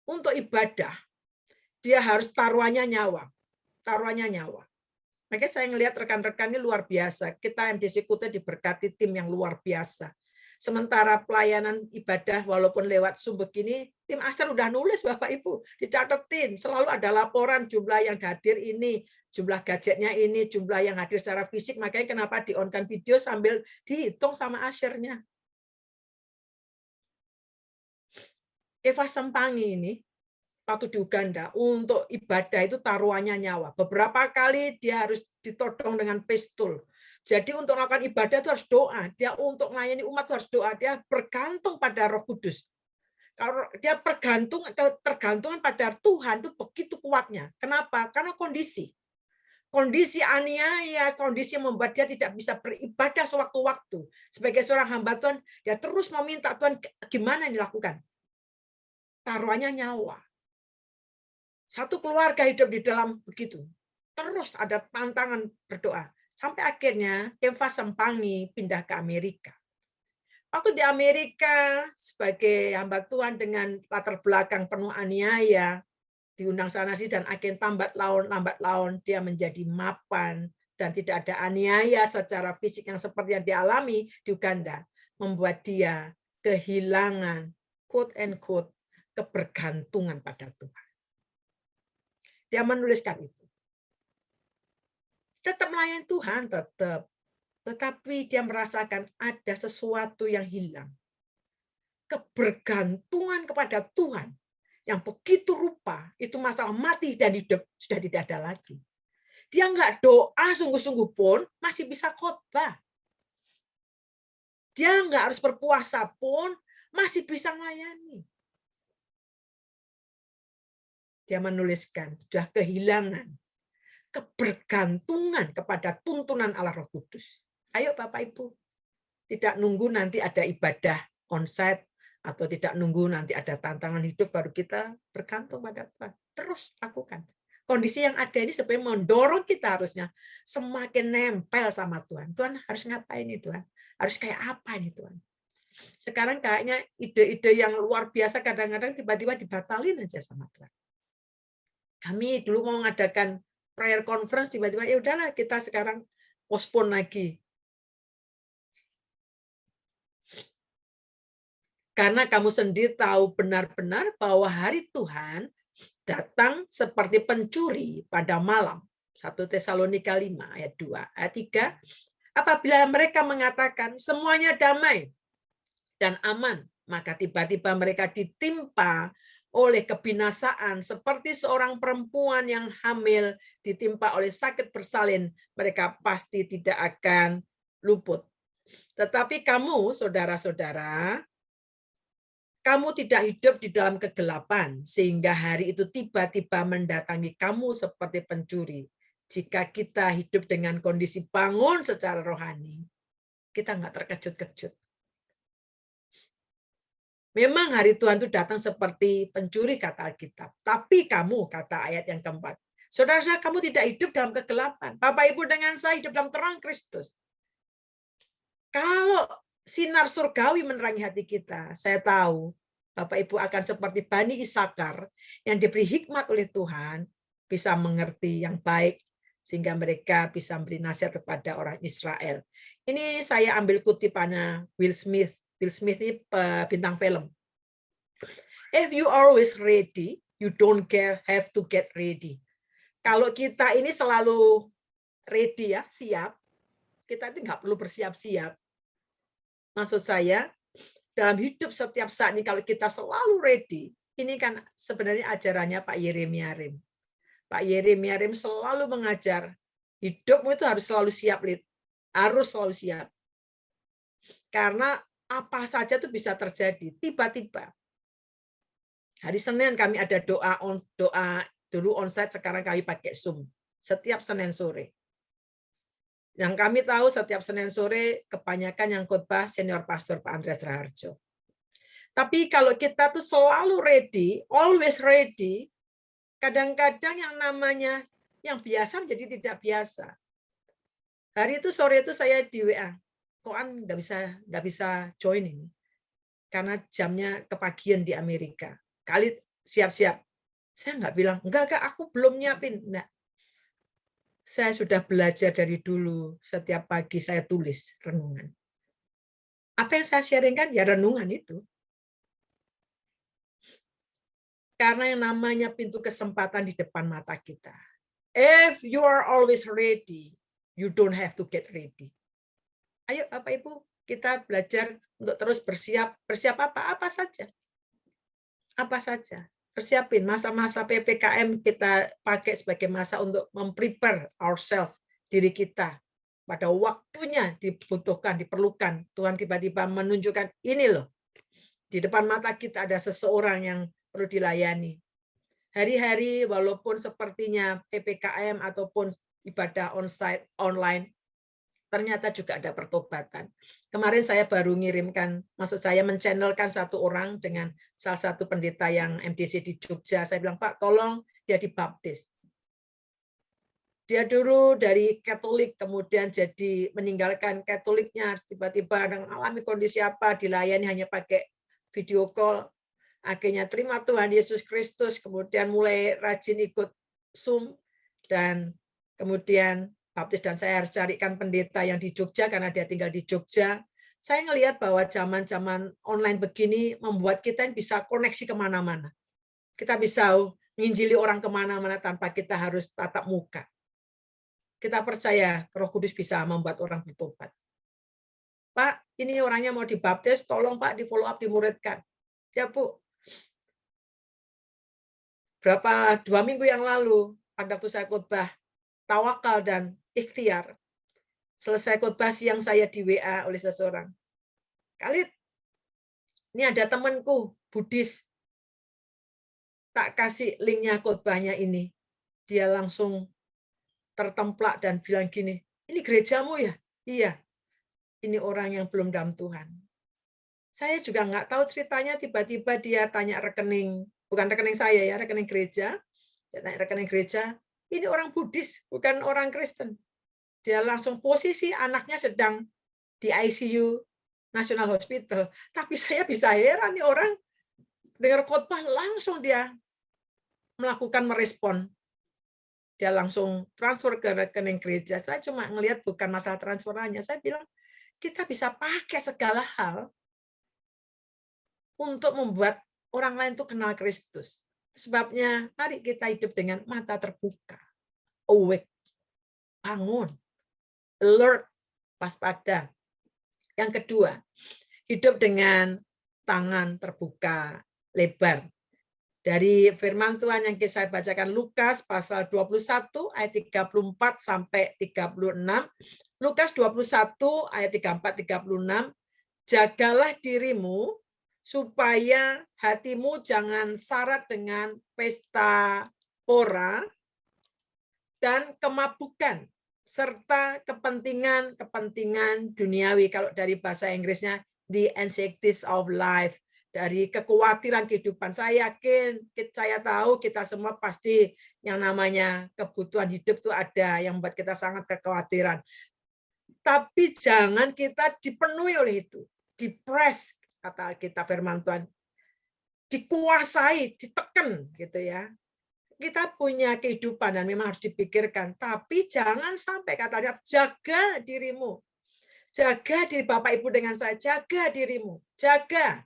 E: untuk ibadah, dia harus taruhannya nyawa. Makanya saya melihat rekan-rekan ini luar biasa. Kita MDC Kuta diberkati tim yang luar biasa. Sementara pelayanan ibadah walaupun lewat Zoom begini, tim ASER udah nulis Bapak Ibu, dicatetin, selalu ada laporan jumlah yang hadir ini, jumlah gadgetnya ini, jumlah yang hadir secara fisik, makanya kenapa di-on-kan video sambil dihitung sama ASER-nya. Eva Sempangi ini, waktu di Uganda, untuk ibadah itu taruhannya nyawa. Beberapa kali dia harus ditodong dengan pistol. Jadi untuk melakukan ibadah itu harus doa. Dia untuk melayani umat harus doa. Dia bergantung pada Roh Kudus. Kalau dia tergantungan pada Tuhan itu begitu kuatnya. Kenapa? Karena kondisi aniaya, kondisi yang membuat dia tidak bisa beribadah sewaktu-waktu. Sebagai seorang hamba Tuhan, dia terus meminta Tuhan gimana yang dilakukan. Taruhannya nyawa. Satu keluarga hidup di dalam begitu. Terus ada tantangan berdoa. Sampai akhirnya Keva Sempangi pindah ke Amerika. Waktu di Amerika sebagai hamba Tuhan dengan latar belakang penuh aniaya, diundang sana sih dan akhirnya lambat laun dia menjadi mapan dan tidak ada aniaya secara fisik yang seperti yang dialami di Uganda, membuat dia kehilangan quote and quote, kebergantungan pada Tuhan. Dia menuliskan itu. Tetap melayani Tuhan, tetap. Tetapi dia merasakan ada sesuatu yang hilang. Kebergantungan kepada Tuhan yang begitu rupa, itu masalah mati dan hidup sudah tidak ada lagi. Dia nggak doa sungguh-sungguh pun masih bisa khotbah. Dia nggak harus berpuasa pun masih bisa melayani. Dia menuliskan sudah kehilangan kebergantungan kepada tuntunan Allah Roh Kudus. Ayo Bapak Ibu, tidak nunggu nanti ada ibadah onsite atau tidak nunggu nanti ada tantangan hidup baru kita bergantung pada Tuhan. Terus lakukan. Kondisi yang ada ini sebenarnya mendorong kita harusnya semakin nempel sama Tuhan. Tuhan harus ngapain nih Tuhan? Harus kayak apa nih Tuhan? Sekarang kayaknya ide-ide yang luar biasa kadang-kadang tiba-tiba dibatalin aja sama Tuhan. Kami dulu mau mengadakan prayer conference, tiba-tiba ya udahlah kita sekarang postpone lagi. Karena kamu sendiri tahu benar-benar bahwa hari Tuhan datang seperti pencuri pada malam. 1 Tesalonika 5 ayat 2. Ayat 3, apabila mereka mengatakan semuanya damai dan aman, maka tiba-tiba mereka ditimpa oleh kebinasaan seperti seorang perempuan yang hamil ditimpa oleh sakit bersalin, mereka pasti tidak akan luput. Tetapi kamu, saudara-saudara, kamu tidak hidup di dalam kegelapan, sehingga hari itu tiba-tiba mendatangi kamu seperti pencuri. Jika kita hidup dengan kondisi bangun secara rohani, kita nggak terkejut-kejut. Memang hari Tuhan itu datang seperti pencuri, kata Alkitab. Tapi kamu, kata ayat yang keempat, saudara-saudara, kamu tidak hidup dalam kegelapan. Bapak Ibu dengan saya hidup dalam terang Kristus. Kalau sinar surgawi menerangi hati kita, saya tahu Bapak Ibu akan seperti Bani Isakar yang diberi hikmat oleh Tuhan, bisa mengerti yang baik, sehingga mereka bisa memberi nasihat kepada orang Israel. Ini saya ambil kutipannya Will Smith. Will Smith ini bintang film. If you always ready, you don't have to get ready. Kalau kita ini selalu ready ya, siap, kita itu nggak perlu bersiap-siap. Maksud saya, dalam hidup setiap saat ini kalau kita selalu ready, ini kan sebenarnya ajarannya Pak Yeremia Rim. Pak Yeremia Rim selalu mengajar, hidupmu itu harus selalu siap, harus selalu siap. Karena apa saja itu bisa terjadi tiba-tiba. Hari Senin kami ada doa dulu onsite, sekarang kami pakai Zoom setiap Senin sore. Yang kami tahu setiap Senin sore kebanyakan yang khotbah senior pastor Pak Andreas Raharjo. Tapi kalau kita tuh selalu ready, always ready, kadang-kadang yang namanya yang biasa menjadi tidak biasa. Hari itu sore itu saya di WA, koan nggak bisa join ini karena jamnya kepagian di Amerika. Kali siap-siap, saya nggak bilang enggak aku belum nyiapin. Enggak. Saya sudah belajar dari dulu, setiap pagi saya tulis renungan. Apa yang saya sharingkan ya renungan itu. Karena yang namanya pintu kesempatan di depan mata kita. If you are always ready, you don't have to get ready. Ayo Bapak Ibu, kita belajar untuk terus bersiap. Bersiap apa? Apa saja. Apa saja. Persiapin masa-masa PPKM kita pakai sebagai masa untuk memprepare ourselves, diri kita. Pada waktunya dibutuhkan, diperlukan. Tuhan tiba-tiba menunjukkan, ini loh. Di depan mata kita ada seseorang yang perlu dilayani. Hari-hari walaupun sepertinya PPKM ataupun ibadah onsite, online, ternyata juga ada pertobatan. Kemarin saya baru ngirimkan, maksud saya menchannelkan satu orang dengan salah satu pendeta yang MDC di Jogja. Saya bilang, Pak, tolong dia dibaptis. Dia dulu dari Katolik, kemudian jadi meninggalkan Katoliknya, tiba-tiba mengalami kondisi apa, dilayani hanya pakai video call. Akhirnya terima Tuhan Yesus Kristus, kemudian mulai rajin ikut Zoom, dan kemudian baptis, dan saya harus carikan pendeta yang di Jogja karena dia tinggal di Jogja. Saya ngelihat bahwa zaman-zaman online begini membuat kita bisa koneksi kemana-mana. Kita bisa menginjili orang kemana-mana tanpa kita harus tatap muka. Kita percaya Roh Kudus bisa membuat orang bertobat. Pak, ini orangnya mau dibaptis, tolong Pak di follow up, dimuridkan. Ya Bu, berapa 2 minggu yang lalu, pada waktu saya khotbah tawakal dan ikhtiar, selesai khotbah siang saya di WA oleh seseorang. Khalid, ini ada temanku Buddhis, tak kasih linknya khotbahnya ini. Dia langsung tertemplak dan bilang gini, ini gerejamu ya? Iya, ini orang yang belum dalam Tuhan. Saya juga nggak tahu ceritanya, tiba-tiba dia tanya rekening, bukan rekening saya ya, rekening gereja. Dia tanya rekening gereja, ini orang Buddhis, bukan orang Kristen. Dia langsung posisi anaknya sedang di ICU National Hospital. Tapi saya bisa heran nih orang dengar khotbah langsung dia melakukan merespon. Dia langsung transfer ke rekening gereja. Saya cuma ngelihat bukan masalah transferannya. Saya bilang kita bisa pakai segala hal untuk membuat orang lain itu kenal Kristus. Sebabnya mari kita hidup dengan mata terbuka. Awake, bangun, alert, waspada. Yang kedua, hidup dengan tangan terbuka lebar. Dari firman Tuhan yang saya bacakan Lukas pasal 21 ayat 34 sampai 36. Lukas 21 ayat 34 36. Jagalah dirimu supaya hatimu jangan syarat dengan pesta pora dan kemabukan serta kepentingan duniawi. Kalau dari bahasa Inggrisnya the anxieties of life, dari kekhawatiran kehidupan. Saya yakin, saya tahu kita semua pasti yang namanya kebutuhan hidup itu ada yang membuat kita sangat kekhawatiran. Tapi jangan kita dipenuhi oleh itu. Dipres, kata kita firman Tuhan. Dikuasai, ditekan gitu ya. Kita punya kehidupan dan memang harus dipikirkan. Tapi jangan sampai katanya jaga dirimu. Jaga diri Bapak Ibu dengan saya. Jaga dirimu. Jaga.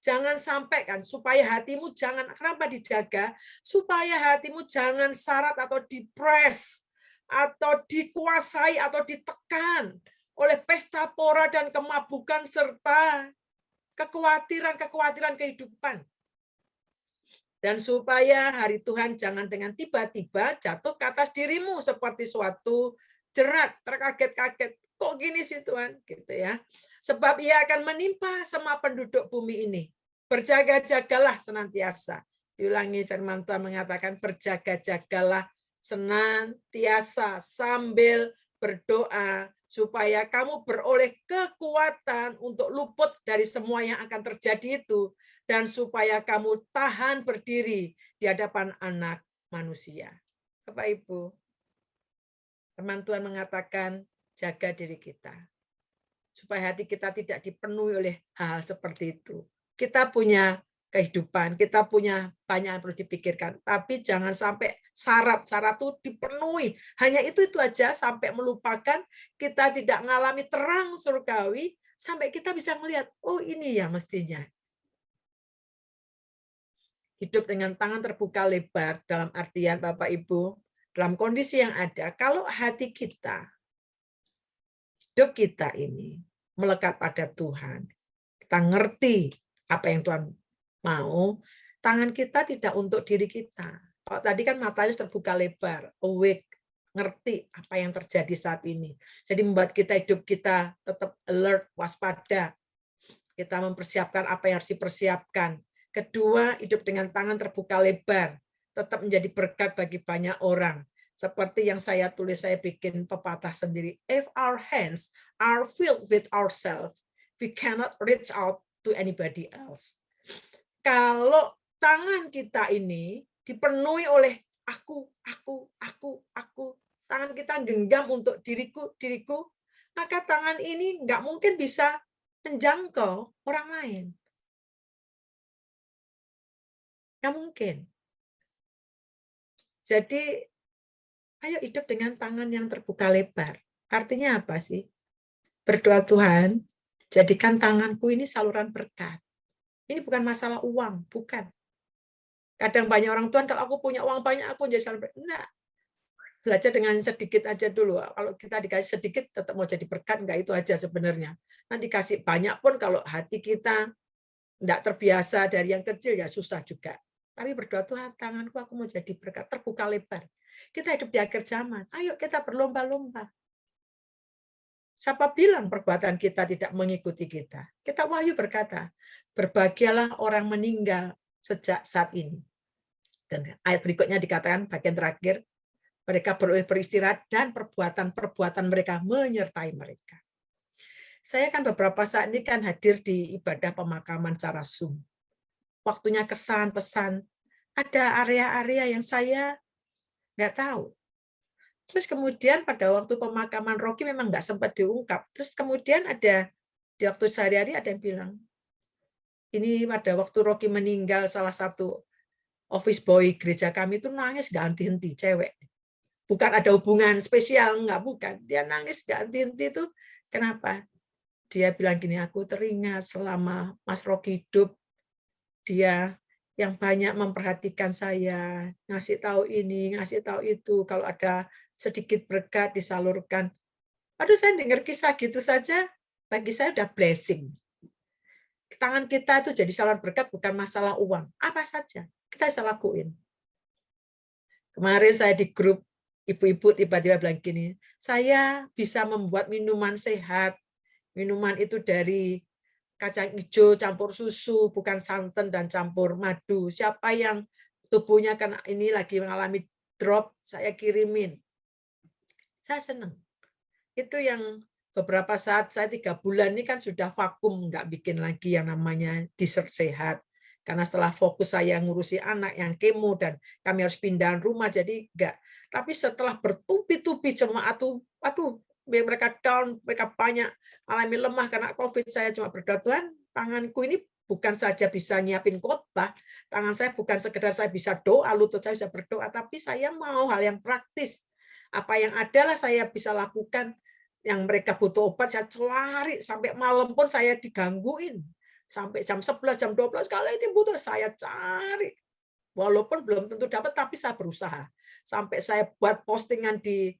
E: Jangan sampai kan, supaya hatimu jangan, kenapa dijaga? Supaya hatimu jangan syarat atau dipres, atau dikuasai, atau ditekan oleh pesta pora dan kemabukan, serta kekhawatiran kehidupan. Dan supaya hari Tuhan jangan dengan tiba-tiba jatuh ke atas dirimu seperti suatu jerat, terkaget-kaget. Kok gini sih Tuhan? Gitu ya. Sebab ia akan menimpa semua penduduk bumi ini. Berjaga-jagalah senantiasa. Diulangi firman Tuhan mengatakan berjaga-jagalah senantiasa sambil berdoa supaya kamu beroleh kekuatan untuk luput dari semua yang akan terjadi itu dan supaya kamu tahan berdiri di hadapan Anak Manusia. Bapak Ibu, firman Tuhan mengatakan jaga diri kita. Supaya hati kita tidak dipenuhi oleh hal seperti itu. Kita punya kehidupan, kita punya banyak yang perlu dipikirkan. Tapi jangan sampai syarat-syarat itu dipenuhi. Hanya itu aja sampai melupakan kita tidak mengalami terang surgawi, sampai kita bisa melihat, oh ini ya mestinya. Hidup dengan tangan terbuka lebar dalam artian Bapak Ibu, dalam kondisi yang ada, kalau hati kita, hidup kita ini melekat pada Tuhan, kita ngerti apa yang Tuhan mau, tangan kita tidak untuk diri kita. Kalau tadi kan matanya terbuka lebar, awake, ngerti apa yang terjadi saat ini. Jadi membuat kita hidup kita tetap alert, waspada. Kita mempersiapkan apa yang harus dipersiapkan. Kedua, hidup dengan tangan terbuka lebar, tetap menjadi berkat bagi banyak orang. Seperti yang saya tulis, saya bikin pepatah sendiri. If our hands are filled with ourselves, we cannot reach out to anybody else. Kalau tangan kita ini dipenuhi oleh aku, tangan kita genggam untuk diriku, maka tangan ini nggak mungkin bisa menjangkau orang lain. Nggak mungkin. Jadi, ayo hidup dengan tangan yang terbuka lebar. Artinya apa sih? Berdoa Tuhan, Jadikan tanganku ini saluran berkat. Ini bukan masalah uang, bukan. Kadang banyak orang Tuhan, kalau aku punya uang banyak, aku jadi saluran berkat. Enggak. Belajar dengan sedikit aja dulu. Kalau kita dikasih sedikit, tetap mau jadi berkat, enggak, itu aja sebenarnya. Nanti kasih banyak pun, kalau hati kita enggak terbiasa dari yang kecil, ya susah juga. Tapi berdoa, Tuhan, tanganku aku mau jadi berkat, terbuka lebar. Kita hidup di akhir zaman. Ayo kita berlomba-lomba. Siapa bilang perbuatan kita tidak mengikuti kita? Kita Wahyu berkata, berbahagialah orang meninggal sejak saat ini. Dan ayat berikutnya dikatakan, bagian terakhir, mereka beroleh beristirahat dan perbuatan-perbuatan mereka menyertai mereka. Saya kan beberapa saat ini kan hadir di ibadah pemakaman secara Zoom. Waktunya kesan, pesan, ada area-area yang saya nggak tahu. Terus kemudian pada waktu pemakaman Rocky memang nggak sempat diungkap. Terus kemudian ada di waktu sehari-hari ada yang bilang, ini pada waktu Rocky meninggal, salah satu office boy gereja kami itu nangis nggak henti-henti, cewek. Bukan ada hubungan spesial, nggak, bukan. Dia nangis nggak henti-henti itu kenapa? Dia bilang gini, aku teringat selama Mas Rocky hidup, dia yang banyak memperhatikan saya, ngasih tahu ini, ngasih tahu itu, kalau ada sedikit berkat disalurkan. Aduh, saya dengar kisah gitu saja, bagi saya udah blessing. Tangan kita itu jadi saluran berkat, bukan masalah uang. Apa saja, kita bisa lakuin. Kemarin saya di grup, ibu-ibu tiba-tiba bilang gini, saya bisa membuat minuman sehat. Minuman itu dari kacang hijau campur susu, bukan santan dan campur madu. Siapa yang tubuhnya kan ini lagi mengalami drop, saya kirimin. Saya senang. Itu yang beberapa saat, saya 3 bulan ini kan sudah vakum, nggak bikin lagi yang namanya dessert sehat. Karena setelah fokus saya ngurusi anak yang kemo dan kami harus pindahan rumah, jadi enggak. Tapi setelah bertubi-tubi jemaat tuh, aduh, mereka down, mereka banyak alami lemah karena COVID. Saya cuma berdoa, Tuhan, tanganku ini bukan saja bisa nyiapin khotbah, tangan saya bukan sekedar saya bisa doa, lutut saya bisa berdoa, tapi saya mau hal yang praktis. Apa yang adalah saya bisa lakukan, yang mereka butuh obat, saya cari, sampai malam pun saya digangguin. Sampai jam 11, jam 12, kalau ini butuh, saya cari. Walaupun belum tentu dapat, tapi saya berusaha. Sampai saya buat postingan di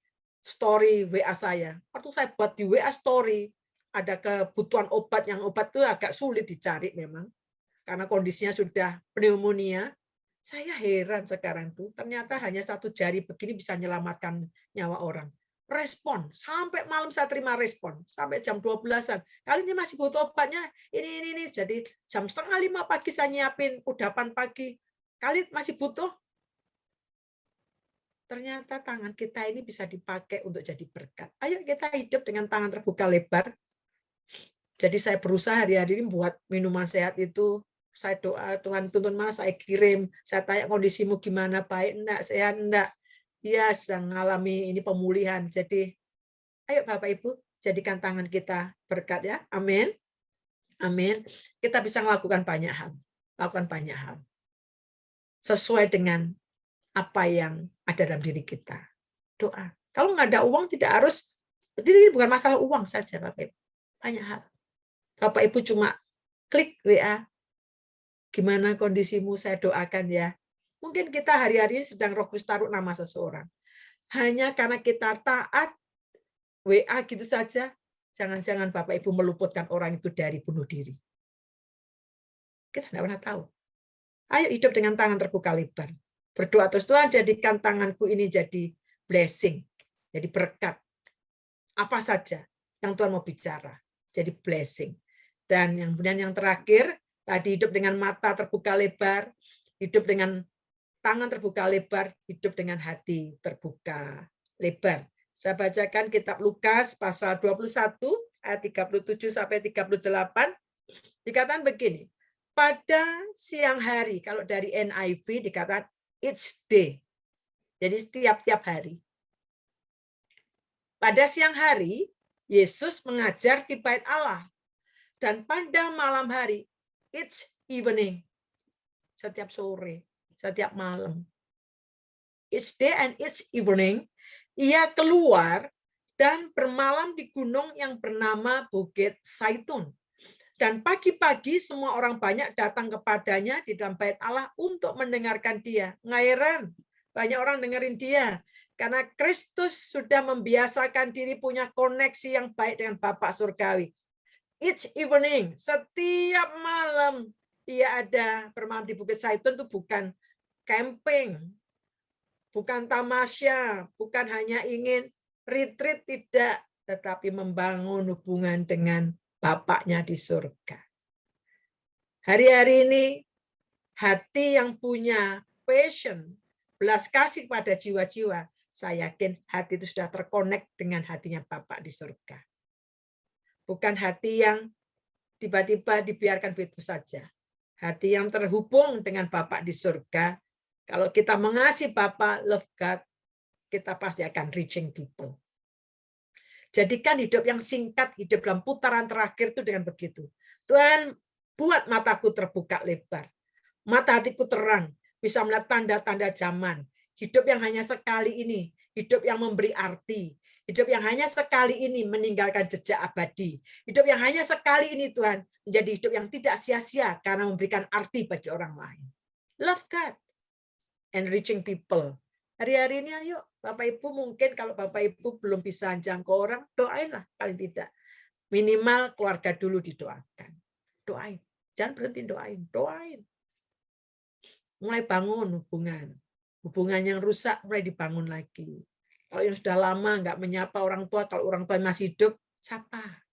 E: story WA saya. Waktu saya buat di WA story, ada kebutuhan obat, yang obat itu agak sulit dicari memang. Karena kondisinya sudah pneumonia. Saya heran sekarang tuh, ternyata hanya 1 jari begini bisa menyelamatkan nyawa orang. Respon, sampai malam saya terima respon, sampai jam 12-an. Kali ini masih butuh obatnya, ini. Jadi jam 4:30 pagi saya nyiapin udapan pagi. Kali masih butuh. Ternyata tangan kita ini bisa dipakai untuk jadi berkat. Ayo kita hidup dengan tangan terbuka lebar. Jadi saya berusaha hari-hari ini buat minuman sehat itu. Saya doa, Tuhan tuntun mana saya kirim. Saya tanya kondisimu gimana, baik enggak, sehat enggak. Iya, sedang mengalami ini pemulihan. Jadi, ayo Bapak Ibu, jadikan tangan kita berkat ya. Amin. Amin. Kita bisa melakukan banyak hal. Lakukan banyak hal. Sesuai dengan apa yang ada dalam diri kita. Doa. Kalau nggak ada uang, tidak harus. Ini bukan masalah uang saja, Bapak Ibu. Banyak hal. Bapak Ibu cuma klik WA. Gimana kondisimu, saya doakan ya. Mungkin kita hari-hari sedang Roh Kudus taruh nama seseorang. Hanya karena kita taat, WA gitu saja, jangan-jangan Bapak Ibu meluputkan orang itu dari bunuh diri. Kita tidak pernah tahu. Ayo hidup dengan tangan terbuka lebar. Berdoa terus, Tuhan jadikan tanganku ini jadi blessing, jadi berkat. Apa saja yang Tuhan mau bicara, jadi blessing. Dan yang terakhir, tadi hidup dengan mata terbuka lebar, hidup dengan tangan terbuka lebar, hidup dengan hati terbuka lebar. Saya bacakan kitab Lukas pasal 21 ayat 37 sampai 38. Dikatakan begini, pada siang hari, kalau dari NIV dikatakan each day. Jadi setiap hari. Pada siang hari, Yesus mengajar di Bait Allah. Dan pada malam hari, each evening. Setiap sore, setiap malam. Each day and each evening, ia keluar dan bermalam di gunung yang bernama Bukit Zaitun. Dan pagi-pagi semua orang banyak datang kepadanya di dalam bait Allah untuk mendengarkan dia. Nggak heran, banyak orang dengerin dia. Karena Kristus sudah membiasakan diri punya koneksi yang baik dengan Bapa Surgawi. Each evening, setiap malam dia ada bermalam di Bukit Zaitun itu bukan camping, bukan tamasya, bukan hanya ingin retreat, tidak, tetapi membangun hubungan dengan Bapaknya di surga. Hari-hari ini hati yang punya passion, belas kasih pada jiwa-jiwa, saya yakin hati itu sudah terkonek dengan hatinya Bapak di surga. Bukan hati yang tiba-tiba dibiarkan begitu saja. Hati yang terhubung dengan Bapak di surga. Kalau kita mengasihi Bapak, love God, kita pasti akan reaching people. Jadikan hidup yang singkat, hidup dalam putaran terakhir itu dengan begitu. Tuhan, buat mataku terbuka lebar. Mata hatiku terang, bisa melihat tanda-tanda zaman. Hidup yang hanya sekali ini, hidup yang memberi arti. Hidup yang hanya sekali ini meninggalkan jejak abadi. Hidup yang hanya sekali ini, Tuhan, menjadi hidup yang tidak sia-sia karena memberikan arti bagi orang lain. Love God and reaching people. Hari-hari ini ayo Bapak Ibu, mungkin kalau Bapak Ibu belum bisa jangkau orang, doainlah paling tidak. Minimal keluarga dulu didoakan. Doain. Jangan berhenti doain. Doain. Mulai bangun hubungan. Hubungan yang rusak mulai dibangun lagi. Kalau yang sudah lama nggak menyapa orang tua, kalau orang tua masih hidup, sapa.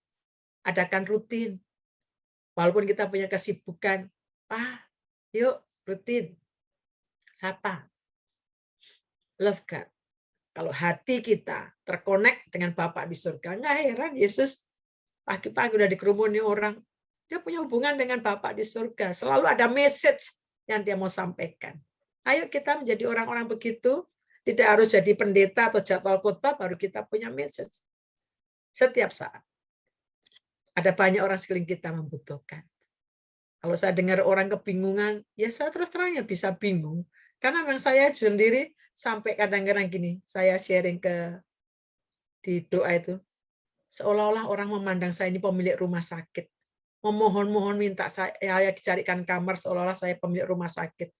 E: Adakan rutin. Walaupun kita punya kesibukan, yuk rutin. Sapa. Love God. Kalau hati kita terkonek dengan Bapa di surga, nggak heran Yesus pagi-pagi udah dikerumuni orang. Dia punya hubungan dengan Bapa di surga. Selalu ada message yang dia mau sampaikan. Ayo kita menjadi orang-orang begitu. Tidak harus jadi pendeta atau jadwal khotbah baru kita punya message. Setiap saat. Ada banyak orang sekeliling kita membutuhkan. Kalau saya dengar orang kebingungan, ya saya terus terangnya bisa bingung. Karena memang saya sendiri sampai kadang-kadang gini, saya sharing di doa itu, seolah-olah orang memandang saya ini pemilik rumah sakit. Memohon-mohon minta saya dicarikan kamar seolah-olah saya pemilik rumah sakit.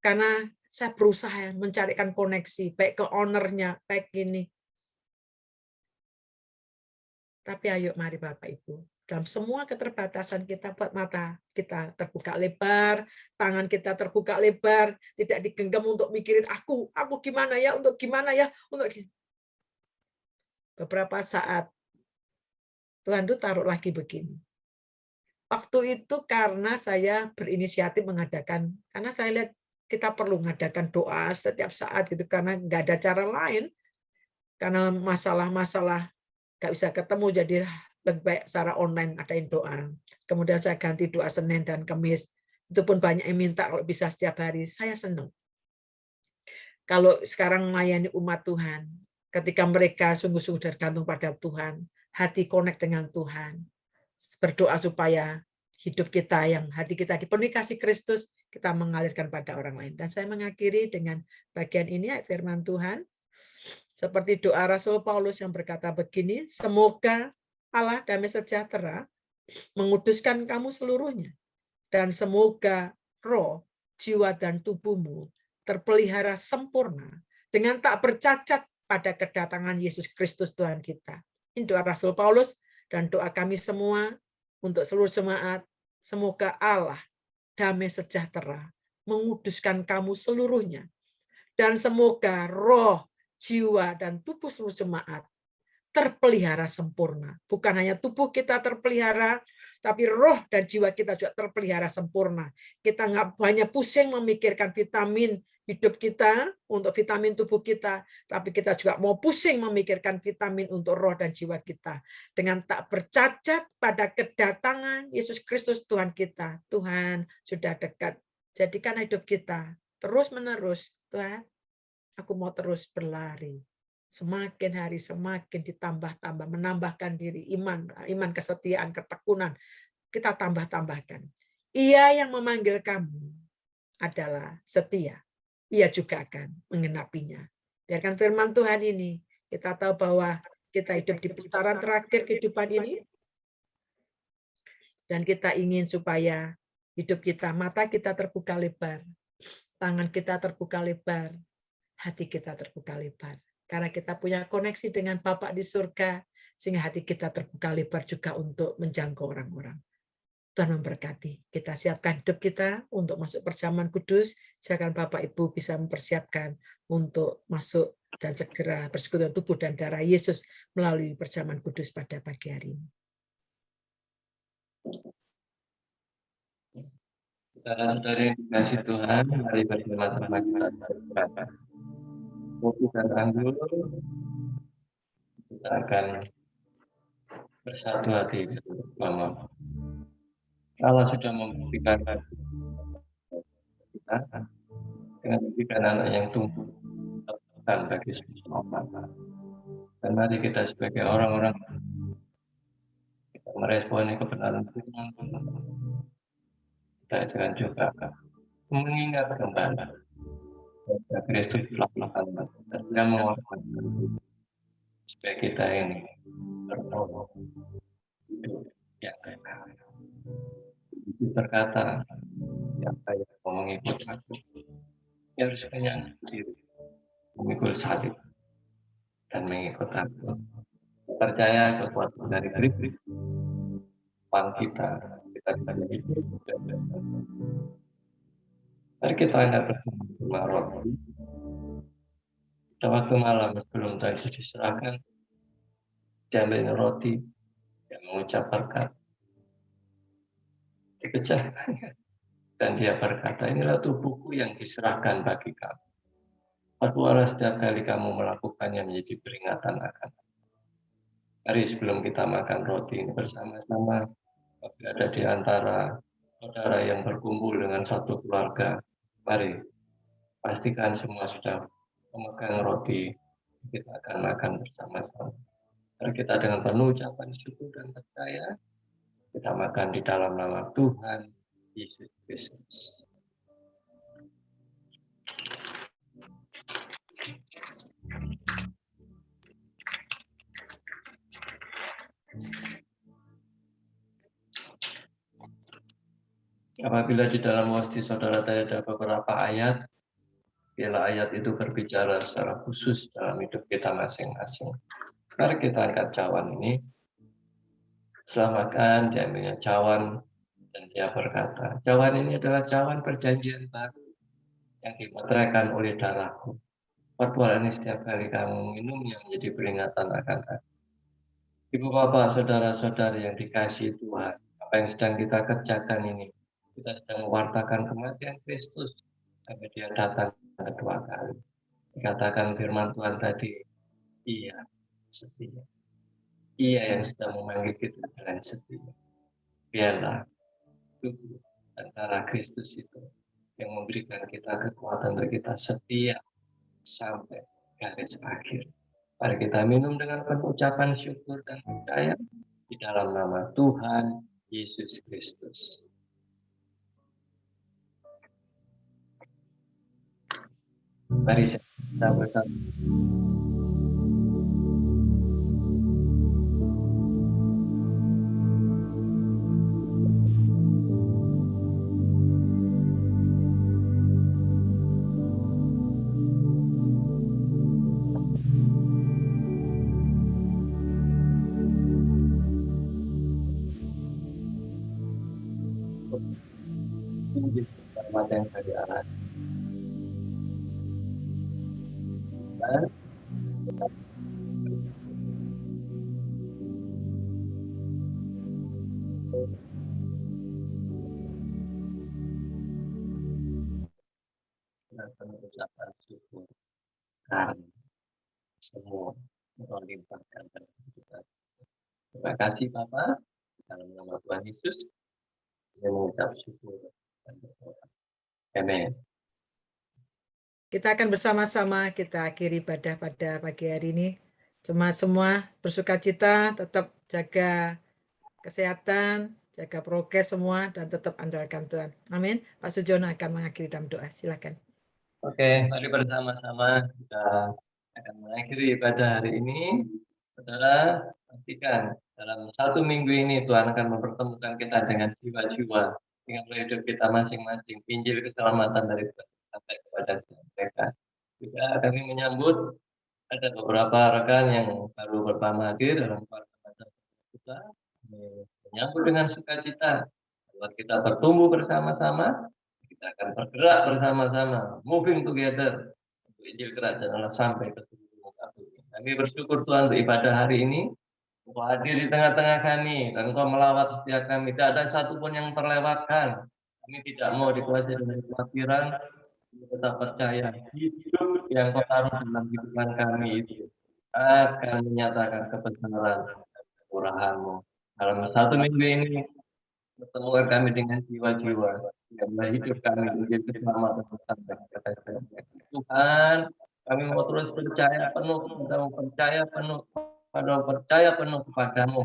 E: Karena saya berusaha mencarikan koneksi, baik ke ownernya, baik ini. Tapi ayo mari Bapak Ibu, dalam semua keterbatasan kita, buat mata kita terbuka lebar, tangan kita terbuka lebar, tidak digenggam untuk mikirin aku gimana ya, untuk gimana ya, untuk beberapa saat Tuhan itu taruh lagi begini. Waktu itu karena saya berinisiatif mengadakan, karena saya lihat kita perlu mengadakan doa setiap saat gitu, karena nggak ada cara lain, karena masalah-masalah nggak bisa ketemu, jadi lebih baik secara online adain doa. Kemudian saya ganti doa Senin dan Kamis. Itu pun banyak yang minta kalau bisa setiap hari. Saya senang. Kalau sekarang melayani umat Tuhan, ketika mereka sungguh-sungguh tergantung pada Tuhan, hati connect dengan Tuhan, berdoa supaya hidup kita, yang hati kita dipenuhi kasih Kristus, kita mengalirkan pada orang lain. Dan saya mengakhiri dengan bagian ini, firman Tuhan, seperti doa Rasul Paulus yang berkata begini, semoga Allah damai sejahtera menguduskan kamu seluruhnya, dan semoga roh, jiwa, dan tubuhmu terpelihara sempurna dengan tak bercacat pada kedatangan Yesus Kristus Tuhan kita. Ini doa Rasul Paulus dan doa kami semua untuk seluruh jemaat. Semoga Allah damai sejahtera menguduskan kamu seluruhnya, dan semoga roh, jiwa, dan tubuh seluruh jemaat terpelihara sempurna. Bukan hanya tubuh kita terpelihara, tapi roh dan jiwa kita juga terpelihara sempurna. Kita nggak hanya pusing memikirkan vitamin hidup kita, untuk vitamin tubuh kita, tapi kita juga mau pusing memikirkan vitamin untuk roh dan jiwa kita. Dengan tak bercacat pada kedatangan Yesus Kristus Tuhan kita. Tuhan sudah dekat. Jadikan hidup kita terus-menerus. Tuhan, aku mau terus berlari. Semakin hari semakin ditambah-tambah, menambahkan diri, iman, kesetiaan, ketekunan, kita tambah-tambahkan. Ia yang memanggil kamu adalah setia. Ia juga akan mengenapinya. Biarkan firman Tuhan ini, kita tahu bahwa kita hidup di putaran terakhir kehidupan ini, Dan kita ingin supaya hidup kita, mata kita terbuka lebar, tangan kita terbuka lebar, hati kita terbuka lebar. Karena kita punya koneksi dengan Bapa di surga, sehingga hati kita terbuka lebar juga untuk menjangkau orang-orang. Tuhan memberkati. Kita siapkan hidup kita untuk masuk perjamuan kudus. Silakan Bapak Ibu bisa mempersiapkan untuk masuk dan segera bersekutu tubuh dan darah Yesus melalui perjamuan kudus pada pagi hari ini.
A: Saudara-saudari yang dikasihi Tuhan, mari bersama-sama kita berdoa. Kopi dan anggur, kita akan bersatu hati bersama. Allah sudah memberikan kita dengan memberikan anak yang tumbuh dan bagi semua mata. Dan mari kita sebagai orang-orang kita meresponi kebenaran firman Tuhan. Kita jangan juga mengingat kembali bahwa Kristus telah melakukan dan dia mengorbankan supaya kita ini bertolong hidup yang kekal. Berkata, yang saya mau mengikut aku, ya harus menyangkut diri, mengikut salib dan mengikut aku. Percaya kekuatan dari Kristus, kita bisa hidup. Mari kita angkat bersama roti. Pada waktu malam sebelum Tuhan Yesus diserahkan, diambil roti yang mengucap berkat, dipecahkan, dan dia berkata, inilah tubuhku yang diserahkan bagi kamu. Berdoalah setiap kali kamu melakukannya menjadi peringatan akan. Mari sebelum kita makan roti ini bersama-sama, bagi ada di antara saudara yang berkumpul dengan satu keluarga, mari pastikan semua sudah memegang roti, kita akan makan bersama-sama. Mari kita dengan penuh ucapan syukur dan percaya, kita makan di dalam nama Tuhan Yesus Kristus. Apabila di dalam wasti saudara tadi ada beberapa ayat, bila ayat itu berbicara secara khusus dalam hidup kita masing-masing. Mari kita angkat cawan ini. Setelah makan, diambilnya cawan, dan dia berkata, cawan ini adalah cawan perjanjian baru yang dimeteraikan oleh darahku. Perbuatan ini setiap kali kamu minumnya menjadi peringatan akan aku. Ibu bapak, saudara-saudari yang dikasihi Tuhan, apa yang sedang kita kerjakan ini, kita sedang mewartakan kematian Kristus sampai dia datang kedua kali. Dikatakan firman Tuhan tadi, iya, setia. Ia yang sedang memanggil kita dengan setia. Biarlah tubuh antara Kristus itu yang memberikan kita kekuatan untuk kita setia sampai garis akhir. Mari kita minum dengan penuh ucapan syukur dan percaya di dalam nama Tuhan Yesus Kristus. Mari kita bersama. Yang dari arah dan pengucapan syukur karena semua melimpahkan kita. Terima kasih Bapak dalam nama Tuhan Yesus yang mengucap syukur dan berdoa. Amin.
E: Kita akan bersama-sama kita akhiri ibadah pada pagi hari ini. Semua bersukacita, tetap jaga kesehatan, jaga prokes semua, dan tetap andalkan Tuhan. Amin. Pak Sujono akan mengakhiri dalam doa. Silakan.
A: Oke, mari bersama-sama kita akan mengakhiri ibadah hari ini. Saudara, pastikan dalam 1 minggu ini Tuhan akan mempertemukan kita dengan jiwa-jiwa, dengan hidup kita masing-masing, Injil keselamatan dari Tuhan sampai kepada mereka. Juga kami menyambut ada beberapa rekan yang baru pertama hadir dalam keluarga kita, menyambut dengan sukacita bahwa kita bertumbuh bersama-sama, kita akan bergerak bersama-sama, moving together untuk Injil Kerajaan Allah sampai ke seluruh muka bumi. Kami bersyukur Tuhan untuk ibadah hari ini, Engkau hadir di tengah-tengah kami, dan Engkau melawat setiap kami. Tidak ada satupun yang terlewatkan. Kami tidak mau dikuasai dengan kekhawatiran, kami tetap percaya hidup yang Kau taruh dalam kehidupan kami itu akan menyatakan kebenaran dan kemurahan-Mu. Dalam 1 minggu ini, pertemuan kami dengan jiwa-jiwa yang hidup kami menjadi keselamatan sampai kepada Tuhan. Kami mau terus percaya penuh, percaya penuh kepadamu.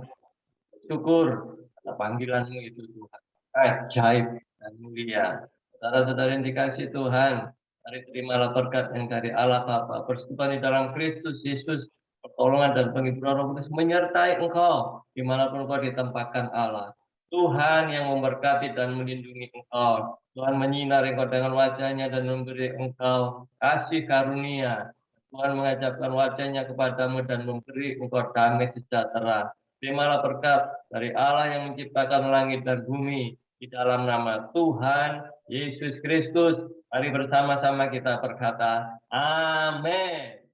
A: Syukur pada panggilan-Mu itu Tuhan. Ajaib dan mulia. Saudara-saudara yang dikasihi Tuhan, mari terimalah berkat yang dari Allah Bapa, persekutuan di dalam Kristus Yesus, pertolongan dan penghiburan Roh Kudus menyertai engkau dimanapun engkau ditempatkan Allah. Tuhan yang memberkati dan melindungi engkau. Tuhan menyinari engkau dengan wajah-Nya dan memberi engkau kasih karunia. Tuhan mengajarkan wajah-Nya kepadamu dan memberi engkau damai sejahtera. Terimalah berkat dari Allah yang menciptakan langit dan bumi di dalam nama Tuhan Yesus Kristus. Mari bersama-sama kita berkata, Amin.